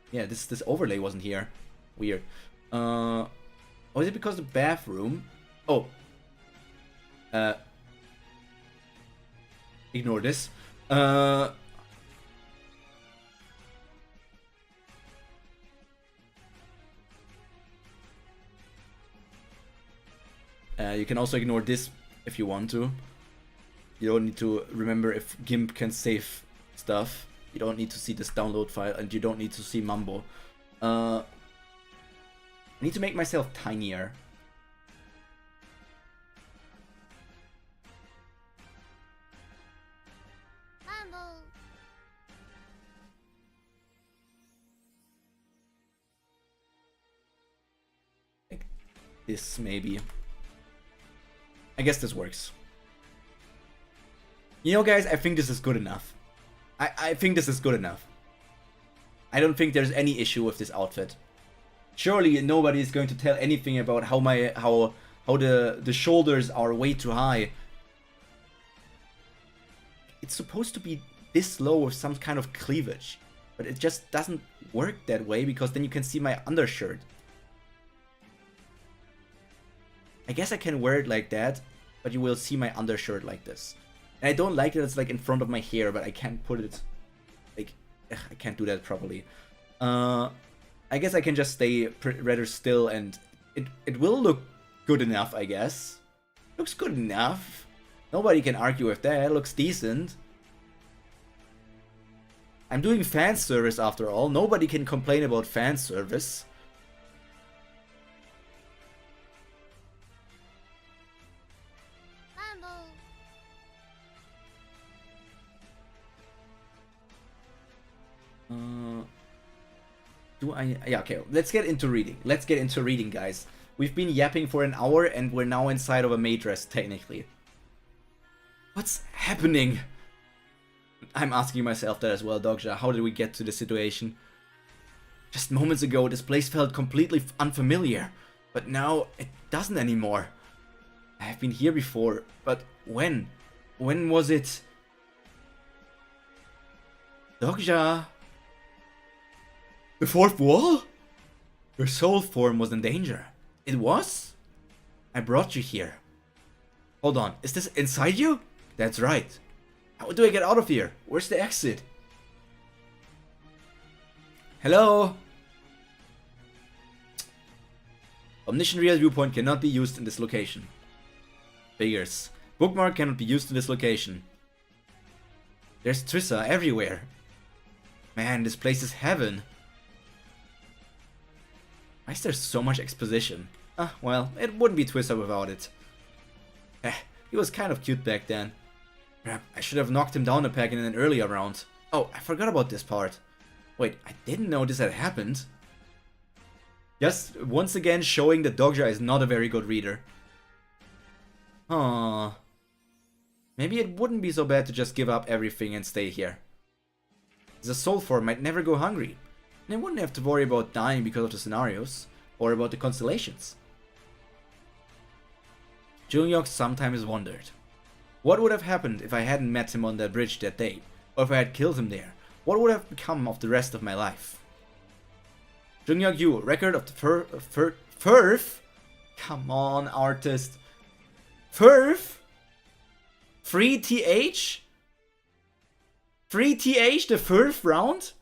Yeah, this overlay wasn't here. Weird. Oh, is it because the bathroom? Oh. ignore this. You can also ignore this if you want to. You don't need to remember if GIMP can save stuff. You don't need to see this download file, and you don't need to see Mumbo. I need to make myself tinier. Like this, maybe. I guess this works. You know, guys, I think this is good enough. I think this is good enough. I don't think there's any issue with this outfit. Surely nobody is going to tell anything about how the shoulders are way too high. It's supposed to be this low with some kind of cleavage, but it just doesn't work that way because then you can see my undershirt. I guess I can wear it like that, but you will see my undershirt like this. And I don't like that it's like in front of my hair, but I can't put it like I can't do that properly. I guess I can just stay rather still, and it will look good enough, I guess. Looks good enough. Nobody can argue with that. It looks decent. I'm doing fan service after all. Nobody can complain about fan service. Yeah, okay, let's get into reading. Let's get into reading, guys. We've been yapping for an hour and we're now inside of a maid dress, technically. What's happening? I'm asking myself that as well, Dogja. How did we get to this situation? Just moments ago, this place felt completely unfamiliar. But now, it doesn't anymore. I have been here before, but when? When was it? Dogja? The fourth wall? Your soul form was in danger. It was? I brought you here. Hold on, is this inside you? That's right. How do I get out of here? Where's the exit? Hello? Omniscient Reader viewpoint cannot be used in this location. Figures. Bookmark cannot be used in this location. There's Trissa everywhere. Man, this place is heaven. Why is there so much exposition? Ah, well, it wouldn't be Twister without it. He was kind of cute back then. I should have knocked him down a peg in an earlier round. Oh, I forgot about this part. Wait, I didn't know this had happened. Just once again showing that Dogja is not a very good reader. Aww. Maybe it wouldn't be so bad to just give up everything and stay here. The soul form might never go hungry. And I wouldn't have to worry about dying because of the scenarios, or about the constellations. Jungyok sometimes wondered, what would have happened if I hadn't met him on that bridge that day, or if I had killed him there? What would have become of the rest of my life? Jungyok Yu, record of the Furf? Come on, artist. Furf? Free TH? Free TH, the Furf round?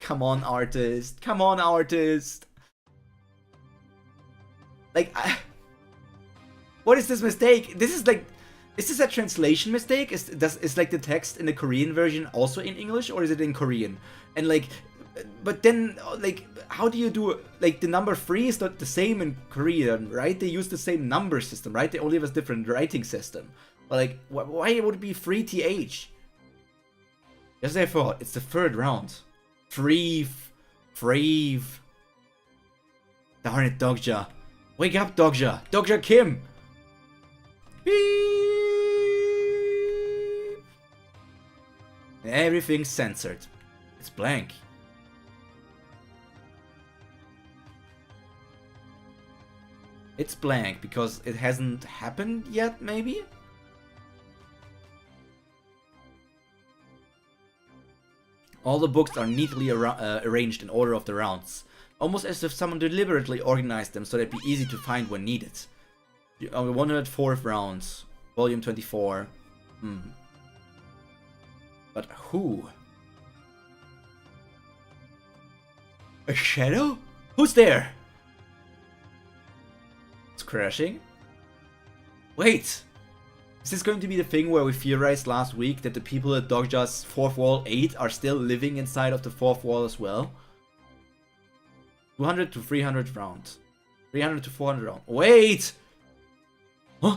Come on, artist. Come on, artist. Like, what is this mistake? This is like, is this a translation mistake? Is like the text in the Korean version also in English, or is it in Korean? And like, but then like, how do you do, like, the number 3 is not the same in Korean, right? They use the same number system, right? They only have a different writing system. But like, why would it be free TH? Yes, I thought it's the 3rd round. Free. Darn it, Dogja. Wake up, Dogja. Dogja Kim. Beep. Everything's censored. It's blank. It's blank because it hasn't happened yet, maybe? All the books are neatly arranged in order of the rounds, almost as if someone deliberately organized them so they'd be easy to find when needed. On the 104th round, volume 24. But who? A shadow? Who's there? It's crashing? Wait! Is this going to be the thing where we theorized last week that the people at Dogja's 4th Wall 8 are still living inside of the 4th wall as well? 200 to 300 rounds. 300 to 400 rounds. Wait! Huh?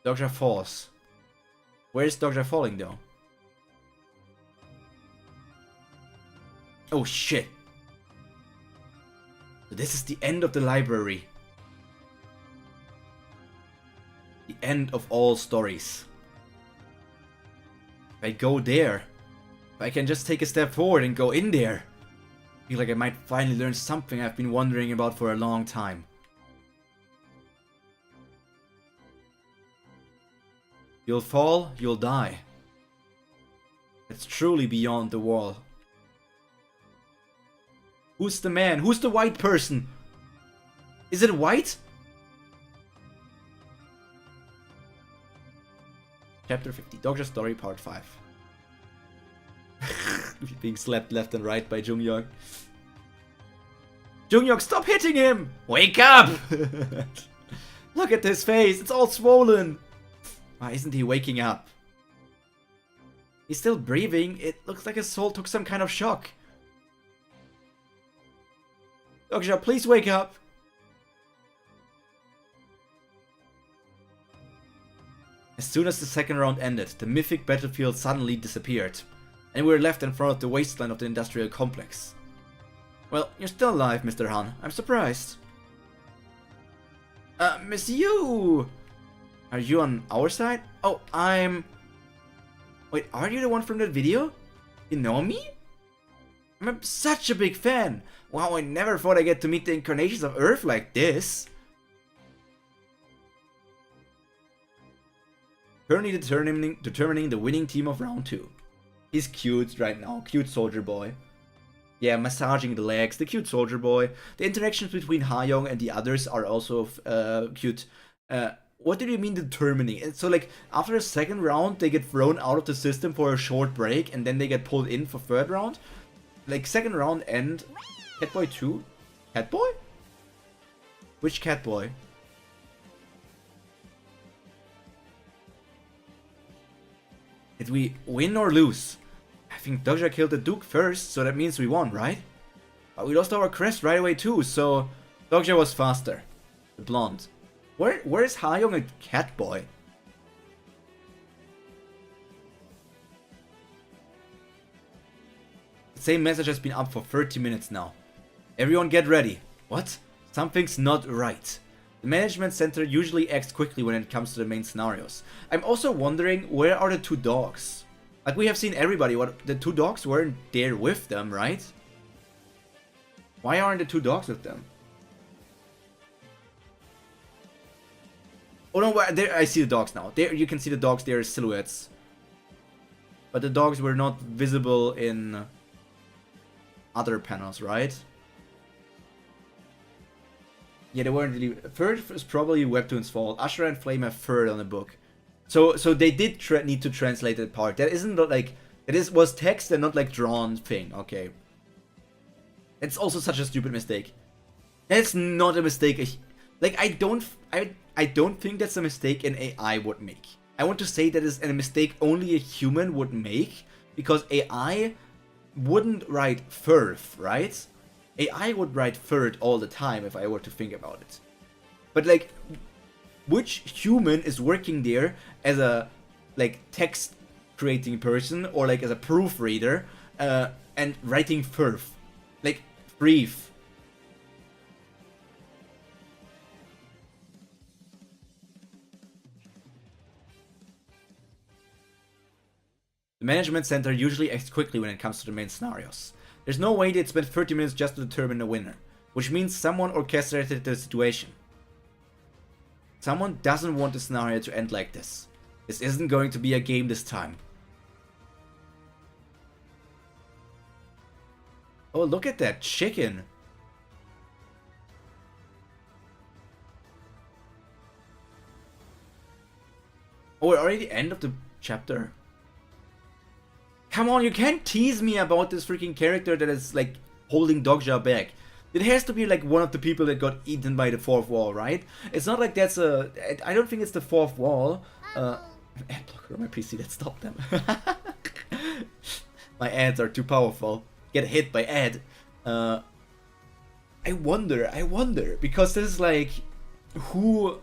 Dogja falls. Where is Dogja falling though? Oh shit. So this is the end of the library. The end of all stories. If I go there, if I can just take a step forward and go in there, I feel like I might finally learn something I've been wondering about for a long time. You'll fall, you'll die. It's truly beyond the wall. Who's the man? Who's the white person? Is it white? Chapter 50, Dogja Story Part 5. Being slapped left and right by Jungyeok. Jungyeok, stop hitting him! Wake up! Look at his face, it's all swollen. Why isn't he waking up? He's still breathing. It looks like his soul took some kind of shock. Dogja, please wake up. As soon as the second round ended, the mythic battlefield suddenly disappeared, and we were left in front of the wasteland of the industrial complex. Well, you're still alive, Mr. Han. I'm surprised. Miss Yu! Are you on our side? Oh, I'm... Wait, are you the one from that video? You know me? I'm such a big fan. Wow, I never thought I'd get to meet the incarnations of Earth like this. Currently determining the winning team of round 2. He's cute right now, cute soldier boy. Yeah, massaging the legs, the cute soldier boy. The interactions between Ha-young and the others are also cute. What do you mean determining? So like, after the second round, they get thrown out of the system for a short break, and then they get pulled in for third round? Like, second round end... Catboy 2? Catboy? Which Catboy? Did we win or lose? I think Dogja killed the Duke first, so that means we won, right? But we lost our crest right away too, so... Dogja was faster. The blonde. Where is Ha-young and Catboy? The same message has been up for 30 minutes now. Everyone get ready. What? Something's not right. The management center usually acts quickly when it comes to the main scenarios. I'm also wondering, where are the 2 dogs? Like, we have seen everybody, the 2 dogs weren't there with them, right? Why aren't the 2 dogs with them? Oh no, there, I see the dogs now. There, you can see the dogs, their silhouettes. But the dogs were not visible in other panels, right? Yeah, they weren't really... Third is probably Webtoon's fault. Ashura and Flame have third on the book. So they did need to translate that part. That isn't like... It was text and not like drawn thing, okay. It's also such a stupid mistake. That's not a mistake. Like, I don't think that's a mistake an AI would make. I want to say that is a mistake only a human would make, because AI wouldn't write Firth, right? AI would write third all the time if I were to think about it. But like, which human is working there as a like text creating person or like as a proofreader and writing Firth? Like, brief. The management center usually acts quickly when it comes to the main scenarios. There's no way they'd spend 30 minutes just to determine the winner, which means someone orchestrated the situation. Someone doesn't want the scenario to end like this. This isn't going to be a game this time. Oh, look at that chicken. Oh, we're already at the end of the chapter. Come on, you can't tease me about this freaking character that is like holding Dogja back. It has to be like one of the people that got eaten by the fourth wall, right? It's not like that's a... I don't think it's the fourth wall. Ad blocker on my PC, that stopped them. My ads are too powerful. Get hit by ad. I wonder, because this is like... Who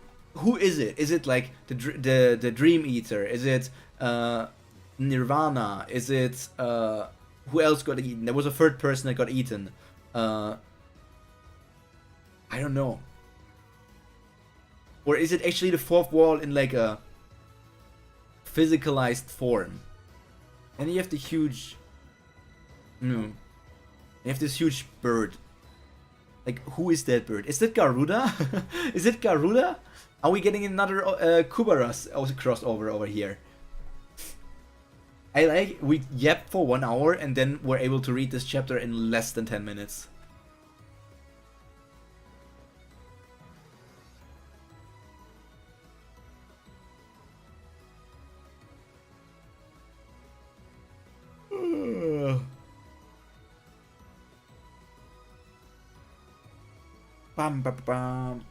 is it? Is it like the Dream Eater? Is it Nirvana? Is it who else got eaten? There was a third person that got eaten. I don't know. Or is it actually the fourth wall in like a physicalized form? And you have the huge... You have this huge bird. Like, who is that bird? Is that Garuda? Is it Garuda? Are we getting another Kubaras crossover over here? I like, we yapped for 1 hour and then we're able to read this chapter in less than 10 minutes. Bam, bam, bam.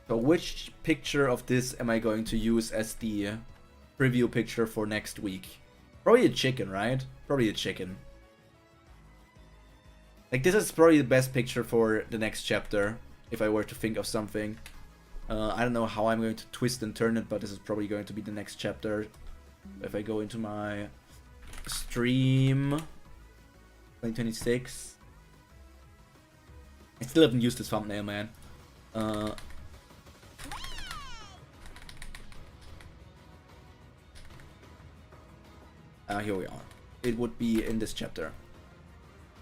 So which picture of this am I going to use as the preview picture for next week? Probably a chicken, right? Probably a chicken. Like, this is probably the best picture for the next chapter, if I were to think of something. I don't know how I'm going to twist and turn it, but this is probably going to be the next chapter. If I go into my stream 2026. I still haven't used this thumbnail, man. Here we are. It would be in this chapter.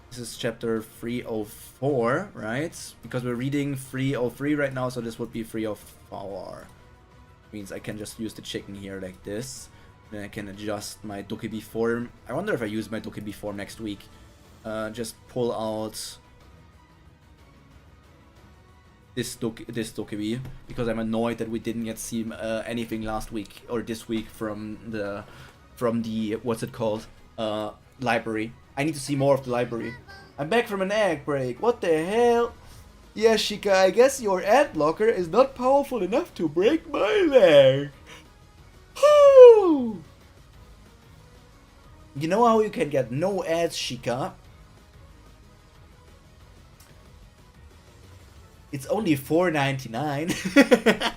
This is chapter 304, right? Because we're reading 303 right now, so this would be 304. Means I can just use the chicken here like this. Then I can adjust my dokkaebi form. I wonder if I use my dokkaebi form next week. Just pull out this dokkaebi, because I'm annoyed that we didn't get see anything last week or this week from the what's it called, library. I need to see more of the library. I'm back from an egg break. What the hell? Yeah, Shika, I guess your ad blocker is not powerful enough to break my leg. Woo! You know how you can get no ads, Shika? It's only $4.99.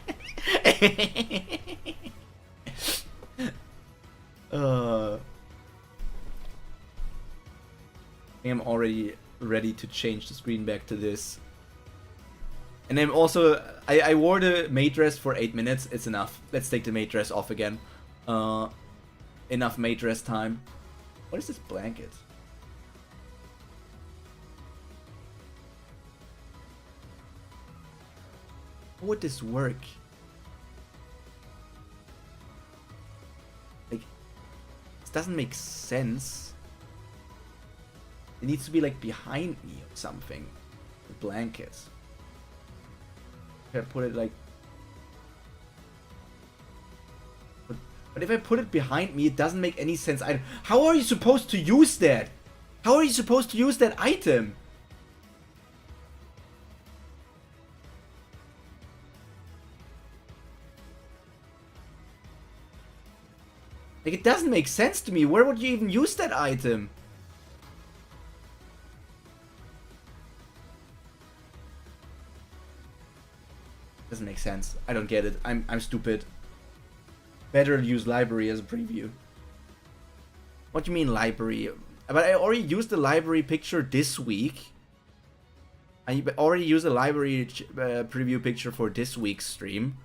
I am already ready to change the screen back to this. And I'm also... I wore the maid dress for 8 minutes. It's enough. Let's take the maid dress off again. Enough maid dress time. What is this blanket? How would this work? Like, this doesn't make sense. It needs to be like behind me or something. The blanket. If I put it like... But if I put it behind me, it doesn't make any sense. How are you supposed to use that? How are you supposed to use that item? Like, it doesn't make sense to me. Where would you even use that item? Doesn't make sense. I don't get it. I'm stupid. Better use library as a preview. What do you mean library? But I already used the library picture this week. I already used the library preview picture for this week's stream.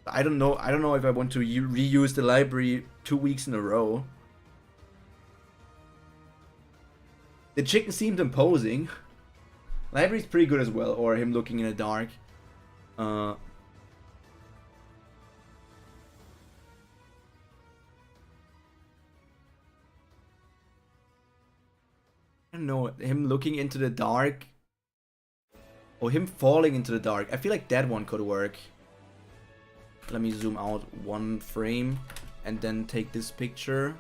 I don't know if I want to reuse the library 2 weeks in a row. The chicken seemed imposing. Library's pretty good as well, or him looking in the dark. I don't know, him looking into the dark. Or him falling into the dark. I feel like that one could work. Let me zoom out 1 frame and then take this picture.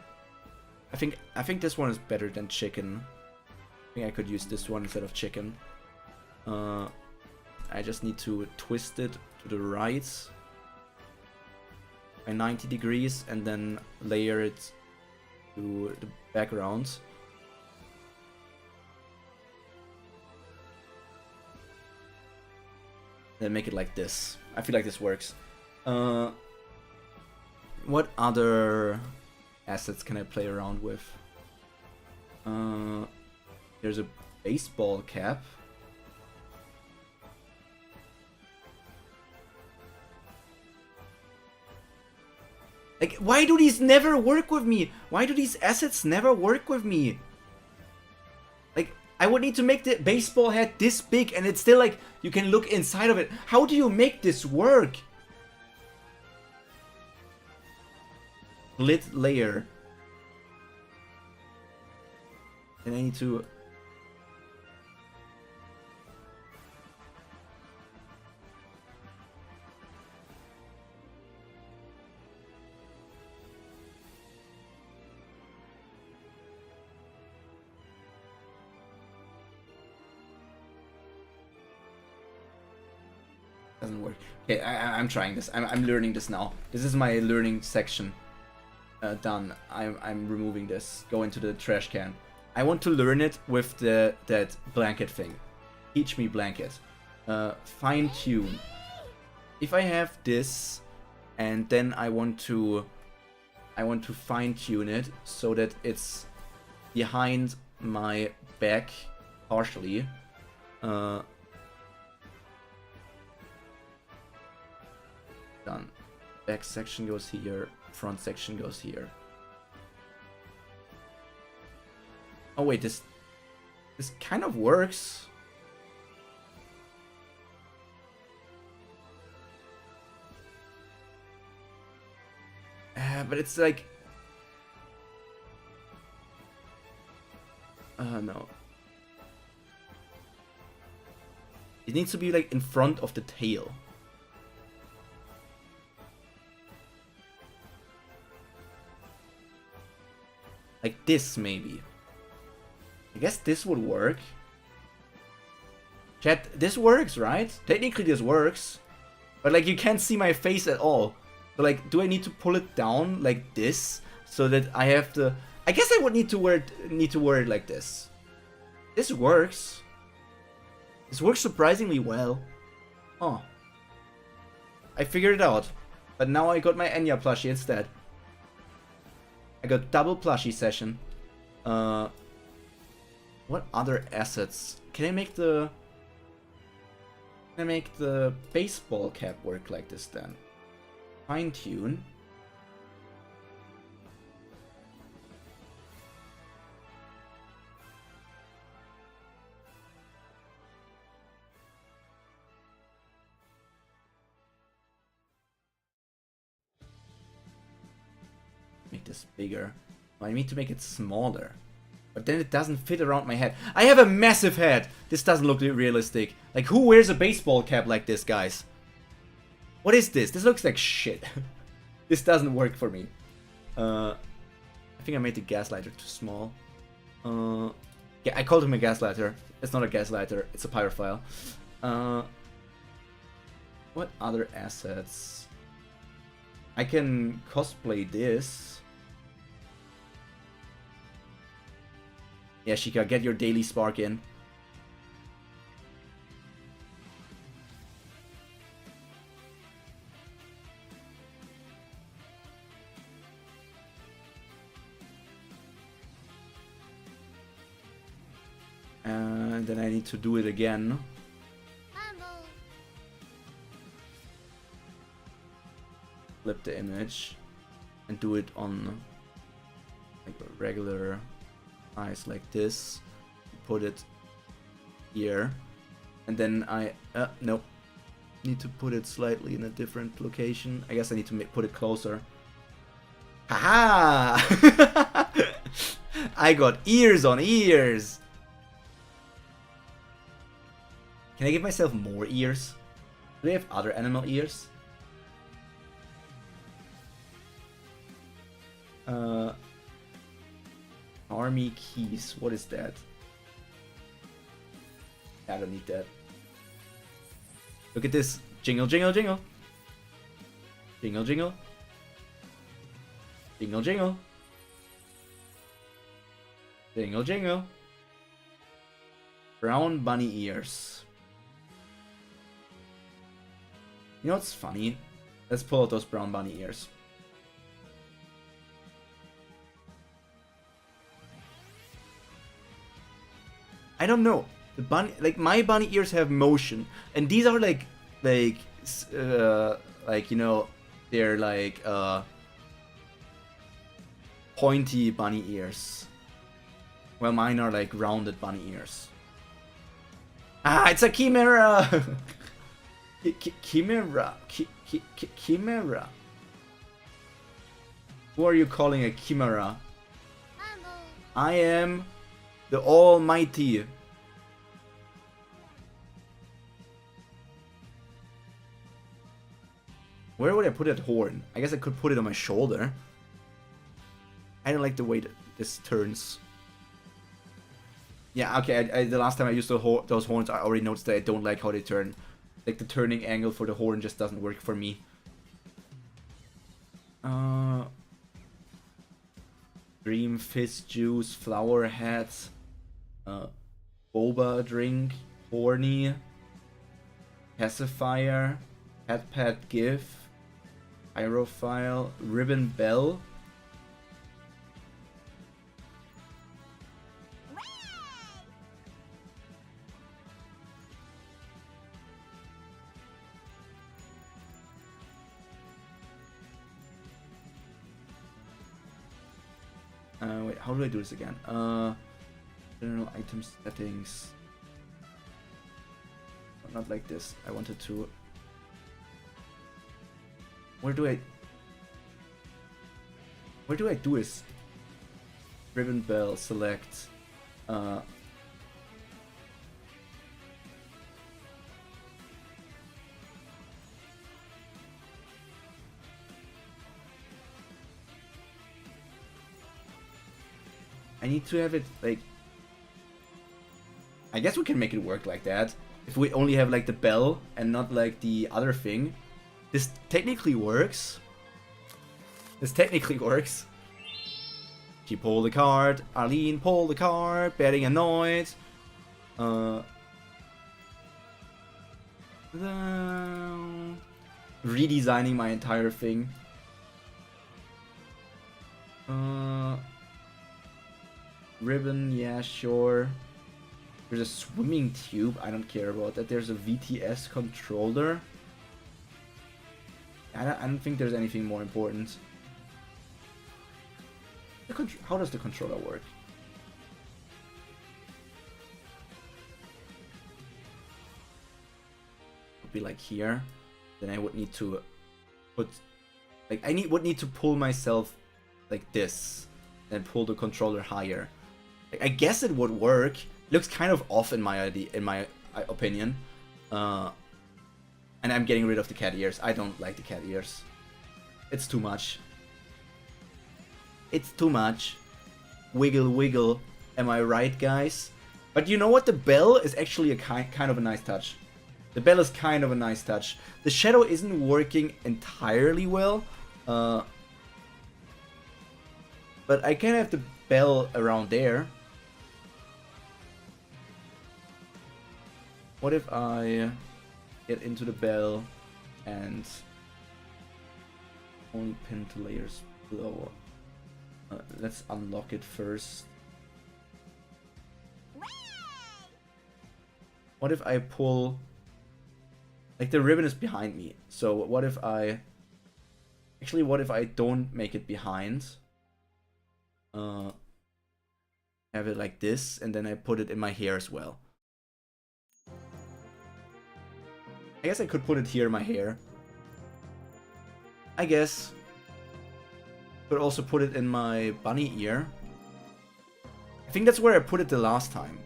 I think this one is better than chicken. I think I could use this one instead of chicken. I just need to twist it to the right by 90 degrees and then layer it to the background. Then make it like this. I feel like this works. What other assets can I play around with? There's a baseball cap. Like, why do these never work with me? Why do these assets never work with me? Like, I would need to make the baseball head this big and it's still like, you can look inside of it. How do you make this work? Lid layer. And I need to... Doesn't work. Okay, I'm trying this. I'm learning this now. This is my learning section. Done. I'm removing this. Go into the trash can. I want to learn it with that blanket thing. Teach me blanket. Fine tune. If I have this, and then I want to fine tune it so that it's behind my back partially. Done. Back section goes here, front section goes here. Oh wait, this kind of works. But it's like... no. It needs to be like in front of the tail. Like this, maybe. I guess this would work. Chat, this works, right? Technically this works. But like you can't see my face at all. So like, do I need to pull it down like this? So that I have to... I guess I would need to wear it like this. This works. This works surprisingly well. Oh. I figured it out. But now I got my Enya plushie instead. I got double plushie session. What other assets? Can I make the baseball cap work like this then? Fine tune. Make this bigger. I need to make it smaller. But then it doesn't fit around my head. I have a massive head! This doesn't look realistic. Like, who wears a baseball cap like this, guys? What is this? This looks like shit. This doesn't work for me. I think I made the gaslighter too small. Yeah, I called him a gaslighter. It's not a gaslighter, it's a pyrophile. What other assets? I can cosplay this. Yeah, Shika, get your daily spark in. And then I need to do it again. Flip the image and do it on like a regular eyes like this. Put it here, and then I nope, need to put it slightly in a different location. I guess I need to put it closer. Haha! I got ears on ears. Can I give myself more ears? Do they have other animal ears? Army keys. What is that? I don't need that. Look at this. Jingle, jingle, jingle. Jingle, jingle. Jingle, jingle. Jingle, jingle. Brown bunny ears. You know what's funny? Let's pull out those brown bunny ears. I don't know. The bunny, like my bunny ears have motion, and these are like you know, they're like pointy bunny ears. Well, mine are like rounded bunny ears. Ah, it's a chimera. Chimera. Chimera. Who are you calling a chimera? I am the Almighty. Where would I put that horn? I guess I could put it on my shoulder. I don't like the way that this turns. Yeah, okay, the last time I used those horns, I already noticed that I don't like how they turn. Like, the turning angle for the horn just doesn't work for me. Dream fizz juice, flower hat, boba drink, horny, pacifier, hat pad gif, pyrophile, ribbon bell. Wait, how do I do this again? General item settings. Not like this. I wanted to... Where do I do this? Ribbon bell, select. I need to have it like... I guess we can make it work like that. If we only have like the bell and not like the other thing. This technically works. This technically works. She pulled the card. Arlene pulled the card. Betting annoyed. Redesigning my entire thing. Ribbon, yeah, sure. There's a swimming tube. I don't care about that. There's a VTS controller. I don't think there's anything more important. How does the controller work? Would be like here. Then I would need to put, like, would need to pull myself like this, and pull the controller higher. Like, I guess it would work. It looks kind of off in my opinion. And I'm getting rid of the cat ears. I don't like the cat ears. It's too much. It's too much. Wiggle, wiggle. Am I right, guys? But you know what? The bell is actually a kind of a nice touch. The bell is kind of a nice touch. The shadow isn't working entirely well. But I can have the bell around there. What if I get into the bell and only pin to layers below? Let's unlock it first. What if I pull... Like, the ribbon is behind me. So what if I... Actually, what if I don't make it behind? Have it like this, and then I put it in my hair as well. I guess I could put it here in my hair. I guess. Could also put it in my bunny ear. I think that's where I put it the last time.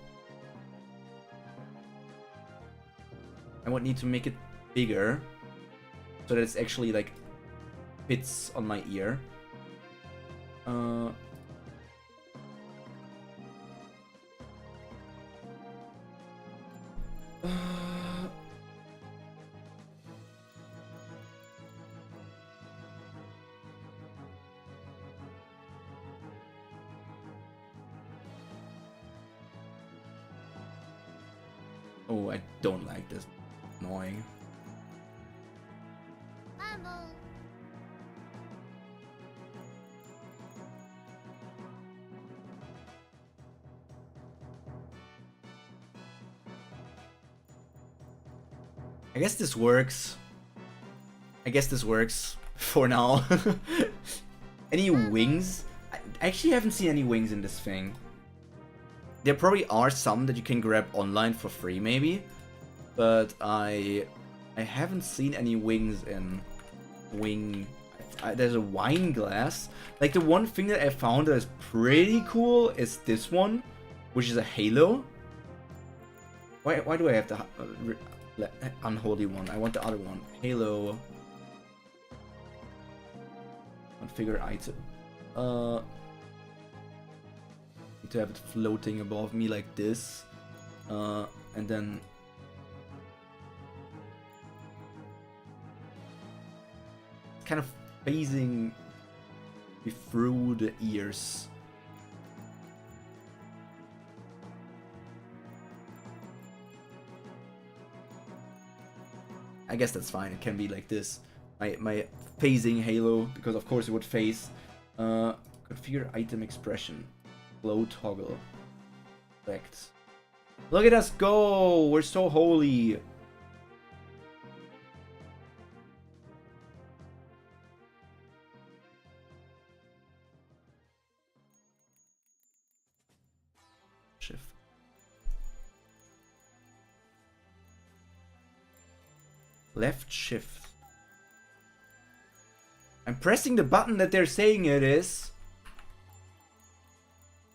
I would need to make it bigger, so that it's actually like fits on my ear. Oh, I don't like this. Annoying. I guess this works. I guess this works for now. Any wings? I actually haven't seen any wings in this thing. There probably are some that you can grab online for free, maybe. But I haven't seen any wings in wing. There's a wine glass. Like, the one thing that I found that is pretty cool is this one, which is a halo. Why do I have the unholy one? I want the other one. Halo. Configure item. Need to have it floating above me like this. And then kind of phasing through the ears. I guess that's fine. It can be like this. My phasing halo, because of course it would phase. Configure item expression. Glow toggle. Select. Look at us go! We're so holy. Shift. Left shift. I'm pressing the button that they're saying it is.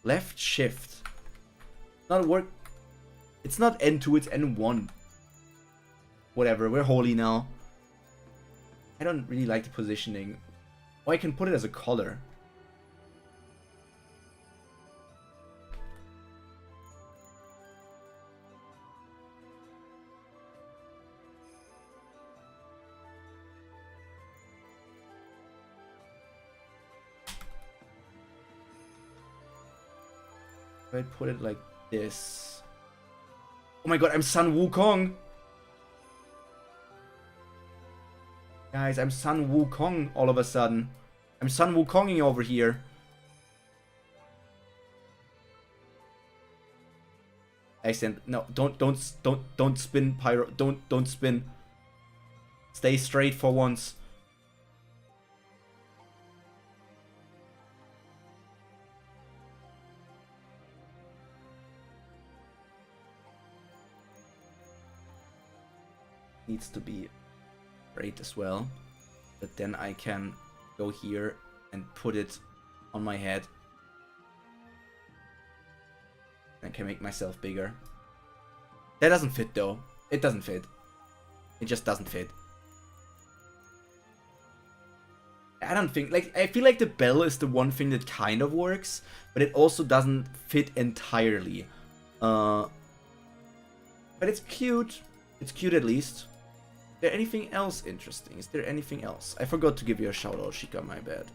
Left shift. Not work. It's not N2, it's N1. Whatever, we're holy now. I don't really like the positioning. Oh, I can put it as a color. I put it like this. Oh my god, I'm Sun Wukong. Guys, I'm Sun Wukong all of a sudden. I'm Sun Wukonging over here. Accent. No, don't spin, Pyro. Don't spin. Stay straight for once. Needs to be straight as well, but then I can go here and put it on my head. I can make myself bigger. That doesn't fit though. It doesn't fit. It just doesn't fit. I don't think, like, I feel like the bell is the one thing that kind of works, but it also doesn't fit entirely. But it's cute. It's cute at least. Is there anything else interesting? Is there anything else? I forgot to give you a shout out, Shika, my bad.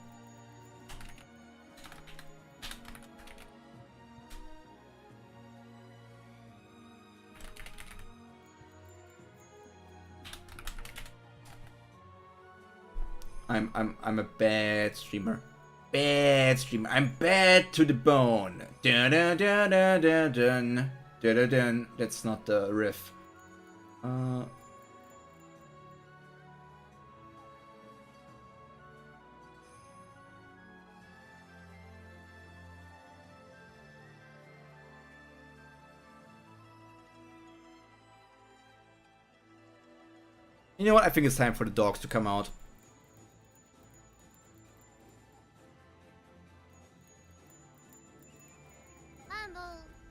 I'm a bad streamer. Bad streamer. I'm bad to the bone. Dun dun dun dun dun dun dun dun dun. That's not the riff. You know what? I think it's time for the dogs to come out.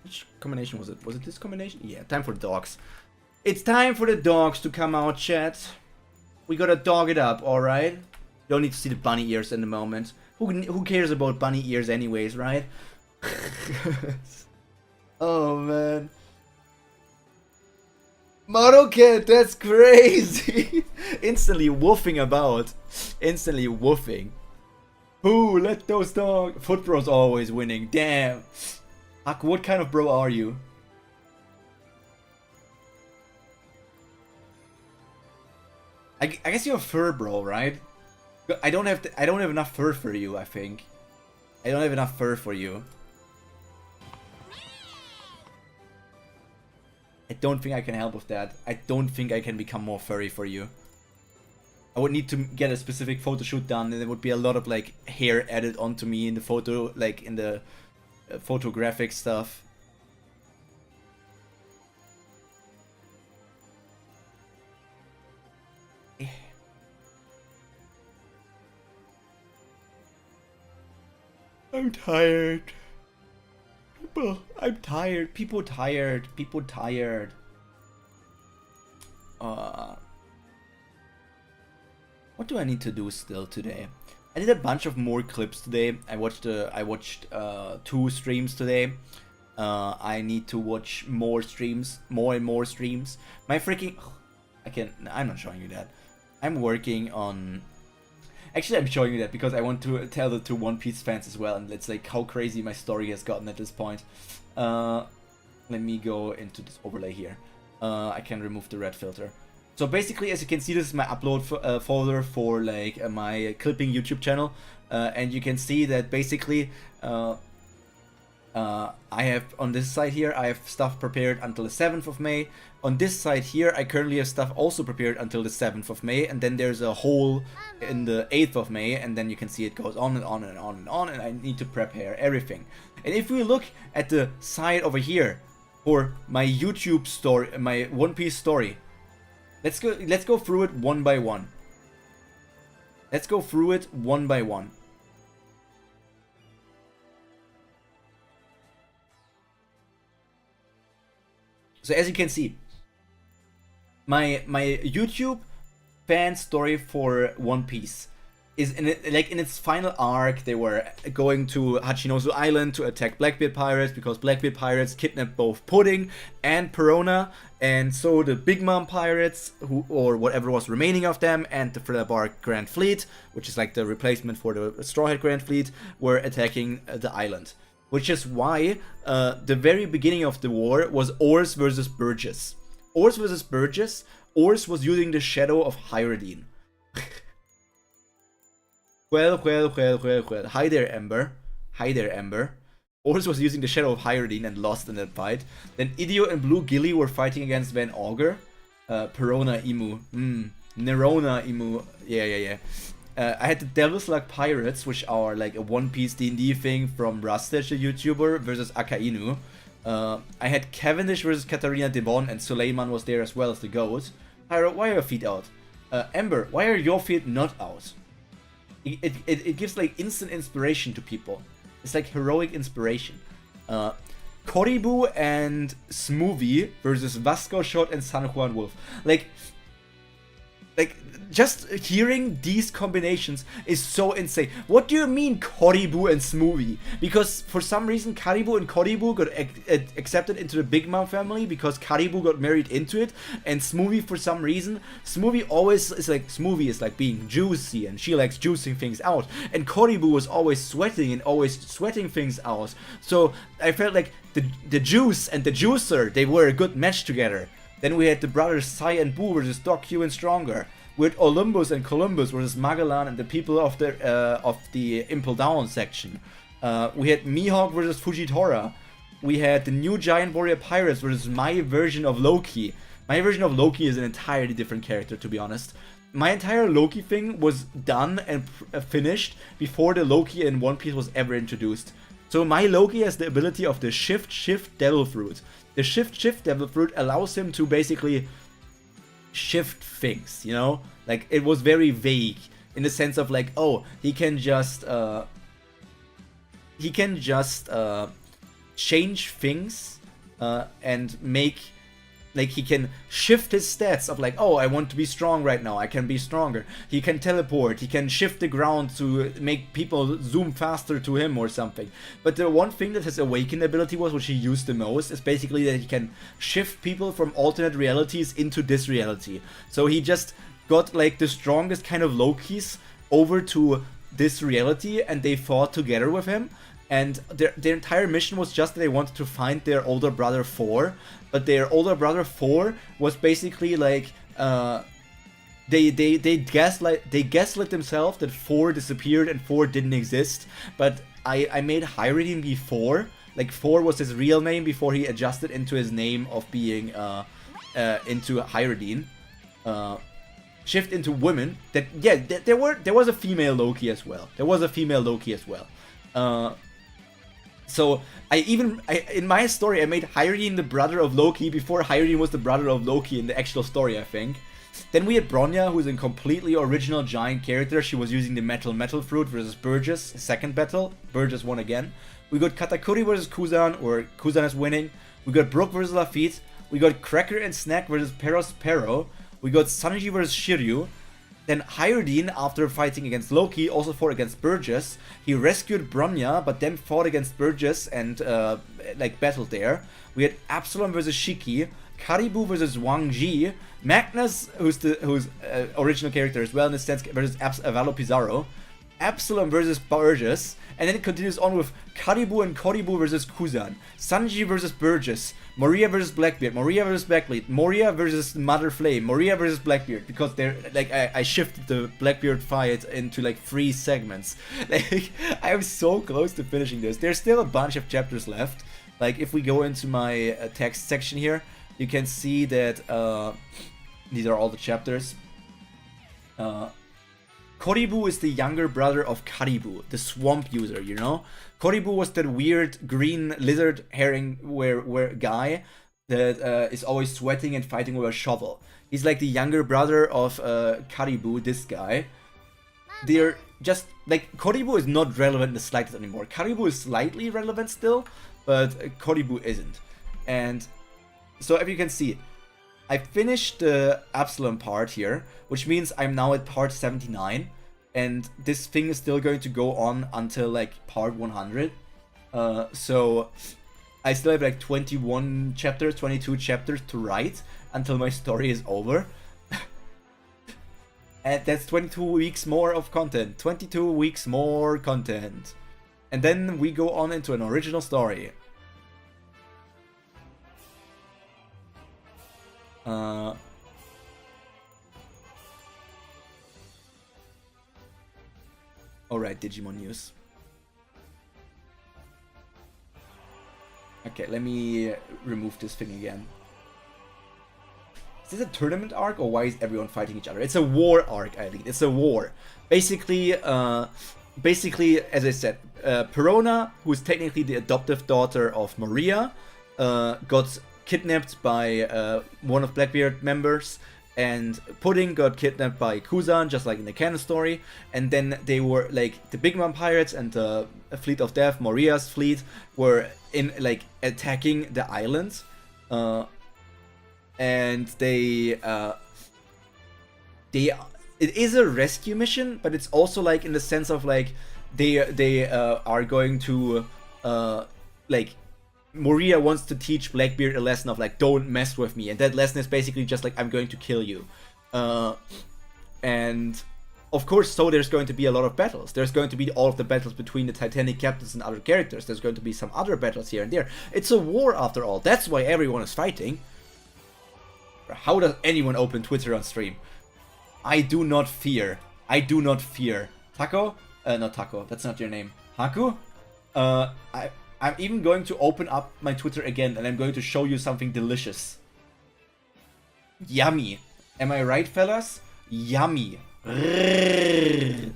Which combination was it? Was it this combination? Yeah, time for the dogs. It's time for the dogs to come out, chat. We gotta dog it up, alright? Don't need to see the bunny ears in the moment. Who cares about bunny ears anyways, right? Oh, man. Maroket, that's crazy! Instantly woofing about. Instantly woofing. Who let those dogs? Foot Bro's always winning. Damn. Huck, what kind of bro are you? I guess you're a fur bro, right? I don't have enough fur for you. I think I don't have enough fur for you. I don't think I can help with that. I don't think I can become more furry for you. I would need to get a specific photo shoot done, and there would be a lot of like hair added onto me in the photo, like in the photographic stuff. I'm tired. I'm tired. People tired. People tired. What do I need to do still today? I did a bunch of more clips today. I watched 2 streams today. I need to watch more streams, more and more streams. My freaking, I'm not showing you that. I'm working on. Actually, I'm showing you that because I want to tell it to One Piece fans as well, and it's like how crazy my story has gotten at this point. Let me go into this overlay here. I can remove the red filter. So basically, as you can see, this is my upload folder for like my clipping YouTube channel, and you can see that basically I have on this side here, I have stuff prepared until the 7th of May. On this side here, I currently have stuff also prepared until the 7th of May, and then there's a hole in the 8th of May, and then you can see it goes on and on and on and on, and I need to prepare everything. And if we look at the side over here for my YouTube story, my One Piece story, let's go through it one by one. Let's go through it one by one. So as you can see, my YouTube fan story for One Piece is in its final arc. They were going to Hachinosu Island to attack Blackbeard pirates because Blackbeard pirates kidnapped both Pudding and Perona, and so the Big Mom pirates, or whatever was remaining of them, and the Thriller Bark Grand Fleet, which is like the replacement for the Straw Hat Grand Fleet, were attacking the island. Which is why the very beginning of the war was Ors versus Burgess. Ors versus Burgess. Ors was using the shadow of Hyrodine. Well. Hi there, Ember. Hi there, Ember. Ors was using the shadow of Hyrodine and lost in that fight. Then Idio and Blue Gilly were fighting against Van Augur. Perona Imu. Nerona Imu. Yeah. I had the Devil's Luck Pirates, which are like a One Piece D&D thing from Rustage, the YouTuber, versus Akainu. I had Cavendish versus Katarina Devon, and Suleiman was there as well as the GOAT. Pyro, why are your feet out? Ember, why are your feet not out? It gives like instant inspiration to people. It's like heroic inspiration. Koribu and Smoothie versus Vasco Shot and San Juan Wolf. Like just hearing these combinations is so insane. What do you mean Koribu and Smoothie? Because for some reason Karibu and Koribu got accepted into the Big Mom family because Karibu got married into it, and Smoothie for some reason, Smoothie is like being juicy and she likes juicing things out, and Koribu was always sweating things out. So I felt like the juice and the juicer, they were a good match together. Then we had the brothers Sai and Boo versus Doc Q and Stronger. We had Olympus and Columbus versus Magellan and the people of the Impel Down section. We had Mihawk versus Fujitora. We had the New Giant Warrior Pirates versus my version of Loki. My version of Loki is an entirely different character, to be honest. My entire Loki thing was done and finished before the Loki in One Piece was ever introduced. So my Loki has the ability of the Shift Devil Fruit. The Shift Devil Fruit allows him to basically shift things, you know? Like, it was very vague in the sense of like, oh, he can just change things and make like he can shift his stats of like, oh, I want to be strong right now, I can be stronger. He can teleport, he can shift the ground to make people zoom faster to him or something. But the one thing that his awakened ability was, which he used the most, is basically that he can shift people from alternate realities into this reality. So he just got like the strongest kind of Lokis over to this reality, and they fought together with him. And their entire mission was just that they wanted to find their older brother 4, but their older brother 4 was basically like they gaslit themselves that 4 disappeared and 4 didn't exist. But I made Hyrule be 4. Like 4 was his real name before he adjusted into his name of being into Hyrule. Shift into women. That yeah, there was a female Loki as well. So in my story I made Hyrule the brother of Loki before Hyrule was the brother of Loki in the actual story, I think. Then we had Bronya, who's a completely original giant character. She was using the metal fruit versus Burgess. Second battle, Burgess won again. We got Katakuri versus Kuzan, or Kuzan is winning. We got Brook versus Lafitte. We got Cracker and Snack versus Pyro. We got Sanji versus Shiryu. Then Hyrule, after fighting against Loki, also fought against Burgess. He rescued Bronya, but then fought against Burgess and like battled there. We had Absalom versus Shiki, Karibu versus Wang Ji, Magnus, who's original character as well in the sense, versus Valo Pizarro, Absalom versus Burgess, and then it continues on with Karibu and Koribu versus Kuzan, Sanji versus Burgess, Moria versus Blackbeard, Moria versus Blackbeard, Moria versus Mother Flame, Moria versus Blackbeard, because they're like I shifted the Blackbeard fight into like 3 segments. Like I'm so close to finishing this. There's still a bunch of chapters left. Like if we go into my text section here, you can see that these are all the chapters. Koribu is the younger brother of Karibu, the swamp user, you know? Koribu was that weird green lizard herring guy that is always sweating and fighting with a shovel. He's like the younger brother of Karibu, this guy. They're just, like, Koribu is not relevant in the slightest anymore. Karibu is slightly relevant still, but Koribu isn't. And so if you can see, I finished the Absalom part here, which means I'm now at part 79, and this thing is still going to go on until like part 100. So I still have like 21 chapters, 22 chapters to write until my story is over. And that's 22 weeks more of content. 22 weeks more content. And then we go on into an original story. Alright, Digimon news. Okay, let me remove this thing again. Is this a tournament arc, or why is everyone fighting each other? It's a war arc, I think. It's a war. Basically, as I said, Perona, who is technically the adoptive daughter of Maria, got kidnapped by one of Blackbeard members, and Pudding got kidnapped by Kuzan, just like in the canon story. And then they were like the Big Mom Pirates and the Fleet of Death, Maria's fleet, were in like attacking the island, and it is a rescue mission, but it's also like in the sense of like they are going to like, Moria wants to teach Blackbeard a lesson of like, don't mess with me, and that lesson is basically just like, I'm going to kill you. And of course, so there's going to be a lot of battles. There's going to be all of the battles between the Titanic captains and other characters. There's going to be some other battles here and there. It's a war after all. That's why everyone is fighting. How does anyone open Twitter on stream? I do not fear. I do not fear. Taco? Not Taco. That's not your name. Haku? I'm even going to open up my Twitter again, and I'm going to show you something delicious. Yummy. Am I right, fellas? Yummy. Mmm.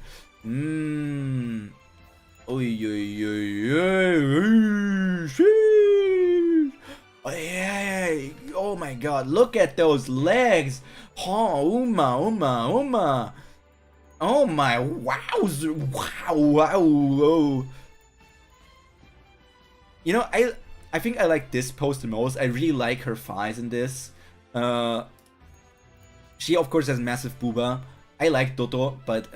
Oh my god, look at those legs. Oh, uma. Oh my, wow. You know, I think I like this post the most. I really like her thighs in this. She of course has massive booba. I like Doto, but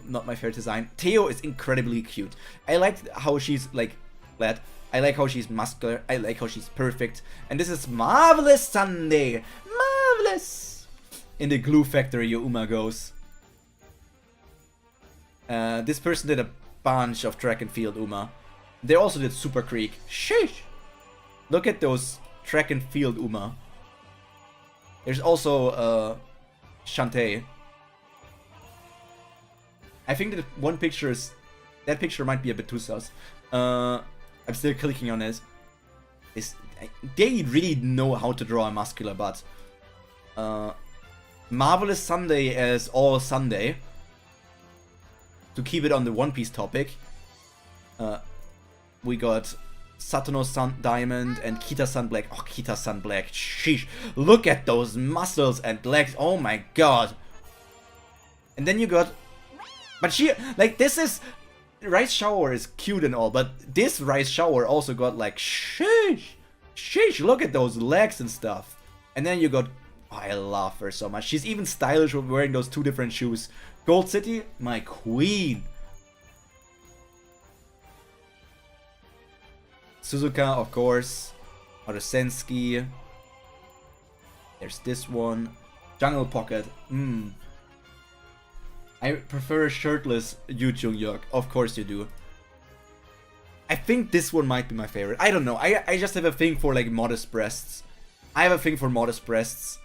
not my favorite design. Theo is incredibly cute. I like how she's like flat. I like how she's muscular. I like how she's perfect. And this is Marvelous Sunday. Marvelous! In the glue factory, Uma goes. This person did a bunch of track and field Uma. They also did Super Creek. Sheesh! Look at those track and field Uma. There's also Shantae. I think that one picture is... That picture might be a bit too sus. I'm still clicking on it. They really know how to draw a muscular butt. Marvelous Sunday as all Sunday. To keep it on the One Piece topic. We got Satono-san Diamond and Kita-san Black. Oh, Kita-san Black. Sheesh. Look at those muscles and legs. Oh my god. And then you got... But she... Like, this is... Rice Shower is cute and all, but this Rice Shower also got like... Sheesh. Sheesh. Look at those legs and stuff. And then you got... Oh, I love her so much. She's even stylish with wearing those two different shoes. Gold City, my queen. Suzuka, of course. Arasensky. There's this one. Jungle Pocket. I prefer shirtless Yu Chung-yuk. Of course you do. I think this one might be my favorite. I don't know. I just have a thing for like modest breasts. I have a thing for modest breasts.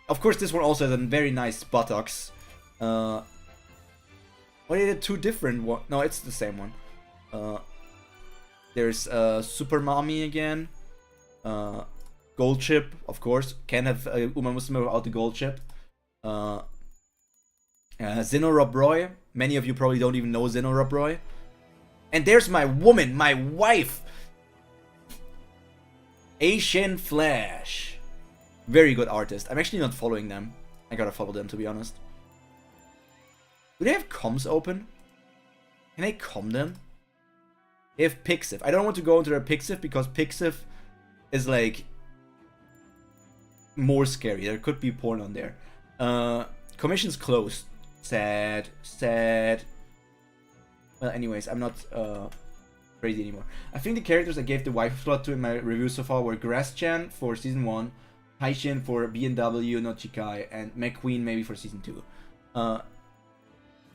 Of course this one also has a very nice buttocks. What are the two different one? No, it's the same one. There's Super Mommy again. Gold chip, of course. Can't have Uma Musume without the gold chip. Zeno Rob Roy. Many of you probably don't even know Zeno Rob Roy. And there's my woman, my wife. Asian Flash. Very good artist. I'm actually not following them. I gotta follow them, to be honest. Do they have comms open? Can I com them? They have Pixiv. I don't want to go into their Pixiv because Pixiv is like more scary. There could be porn on there. Commission's closed. Sad. Sad. Well, anyways, I'm not crazy anymore. I think the characters I gave the wife slot to in my review so far were Grass-chan for Season 1, Haishin for B&W, not Chikai, and McQueen maybe for Season 2.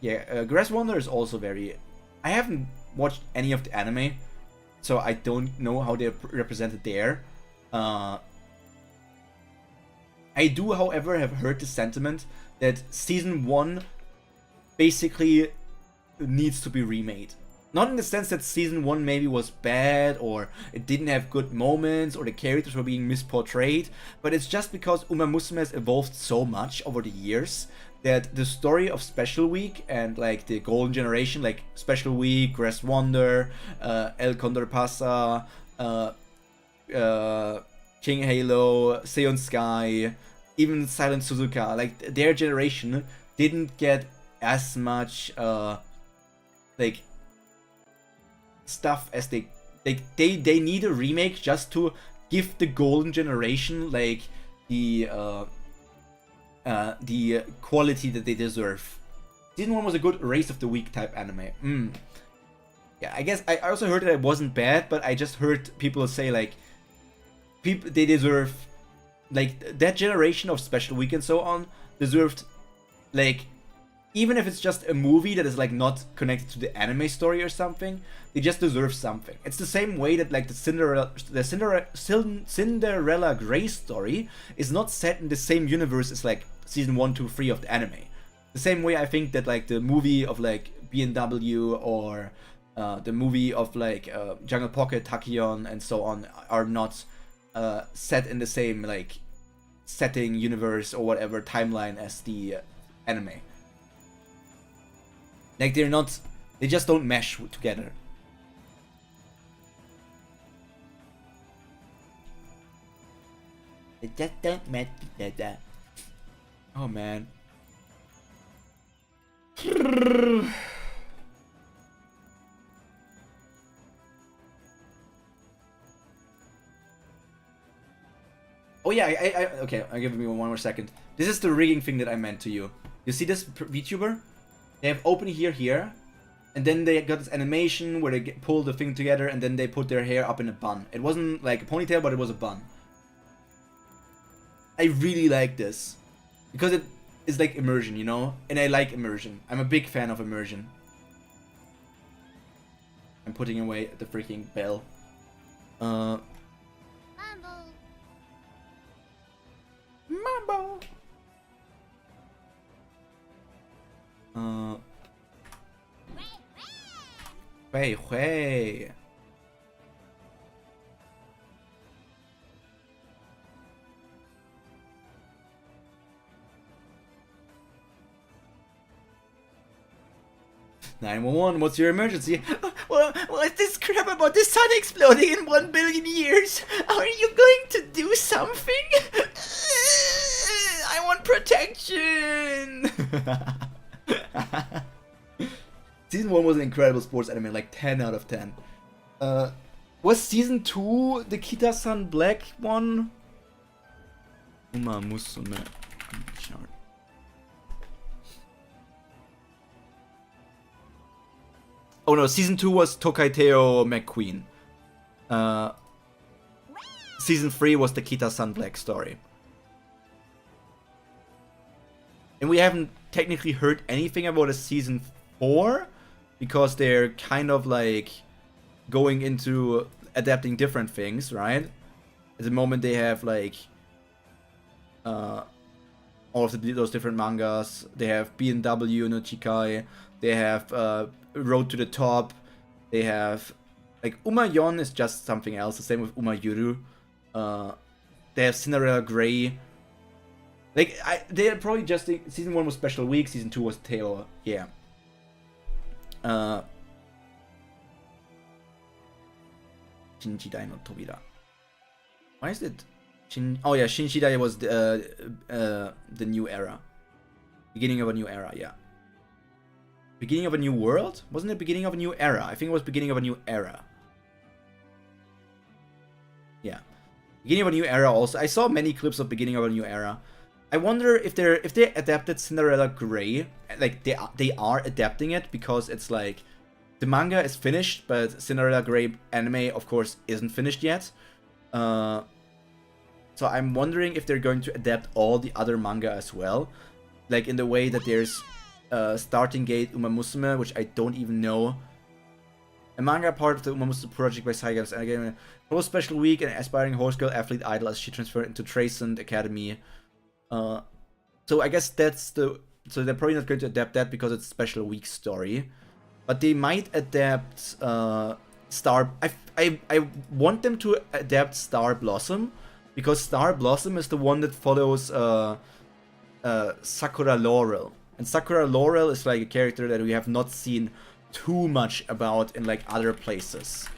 Yeah, Grass Wonder is also very... I haven't watched any of the anime, so I don't know how they're represented there. I do, however, have heard the sentiment that Season 1 basically needs to be remade. Not in the sense that Season 1 maybe was bad, or it didn't have good moments, or the characters were being misportrayed, but it's just because Uma Musume has evolved so much over the years that the story of Special Week and like the Golden Generation, like Special Week, Grass Wonder, El Condor Pasa, King Halo, Seon Sky, even Silent Suzuka, like their generation didn't get as much like stuff as they need a remake just to give the Golden Generation like the quality that they deserve. Season 1 was a good Race of the Week type anime. Yeah, I guess I also heard that it wasn't bad, but I just heard people say like they deserve, like, that generation of Special Week and so on deserved, like, even if it's just a movie that is like not connected to the anime story or something, they just deserve something. It's the same way that like the Cinderella Grey story is not set in the same universe as like Season 1, 2, 3 of the anime. The same way I think that like the movie of like B&W or the movie of like Jungle Pocket, Tachyon and so on are not set in the same like setting, universe or whatever timeline as the anime. Like they're not, they just don't mesh together. They just don't mesh together. Oh man. Oh yeah, okay, I'll give me one more second. This is the rigging thing that I meant to you. You see this VTuber? They have open here, and then they got this animation where they pull the thing together and then they put their hair up in a bun. It wasn't like a ponytail, but it was a bun. I really like this. Because it is like immersion, you know? And I like immersion. I'm a big fan of immersion. I'm putting away the freaking bell. Mambo. Hui Hui. "911, what's your emergency?" Well, what's this crap about the sun exploding in 1 billion years? Are you going to do something? I want protection! Season 1 was an incredible sports anime, like 10 out of 10. Was Season 2 the Kita-san Black one? Uma Musume. Oh no, Season 2 was Tokaiteo McQueen. Season 3 was the Kita-san Black story. And we haven't technically heard anything about a Season 4, because they're kind of like going into adapting different things, right? At the moment they have like all of those different mangas. They have B&W no Chikai. They have Road to the Top. They have like Umayon is just something else. The same with Umayuru. They have Cinderella Grey. Like they're probably just Season 1 was Special Week. Season 2 was Teo. Yeah. Shinjidai no Tobira. Why is it? Oh yeah, Shinjidai was the new era. Beginning of a new era. Yeah. Beginning of a new world? Wasn't it beginning of a new era? I think it was beginning of a new era. Yeah. Beginning of a new era also. I saw many clips of beginning of a new era. I wonder if they adapted Cinderella Grey, like they are adapting it because it's like the manga is finished, but Cinderella Grey anime of course isn't finished yet. So I'm wondering if they're going to adapt all the other manga as well, like in the way that there's Starting Gate Umamusume, which I don't even know. A manga part of the Umamusume project by Saigas, and again, pro special week, an aspiring horse girl athlete idol as she transferred into Tracent Academy. So I guess that's the. So they're probably not going to adapt that because it's special week story, but they might adapt Star. I want them to adapt Star Blossom, because Star Blossom is the one that follows Sakura Laurel. And Sakura Laurel is like a character that we have not seen too much about in like other places.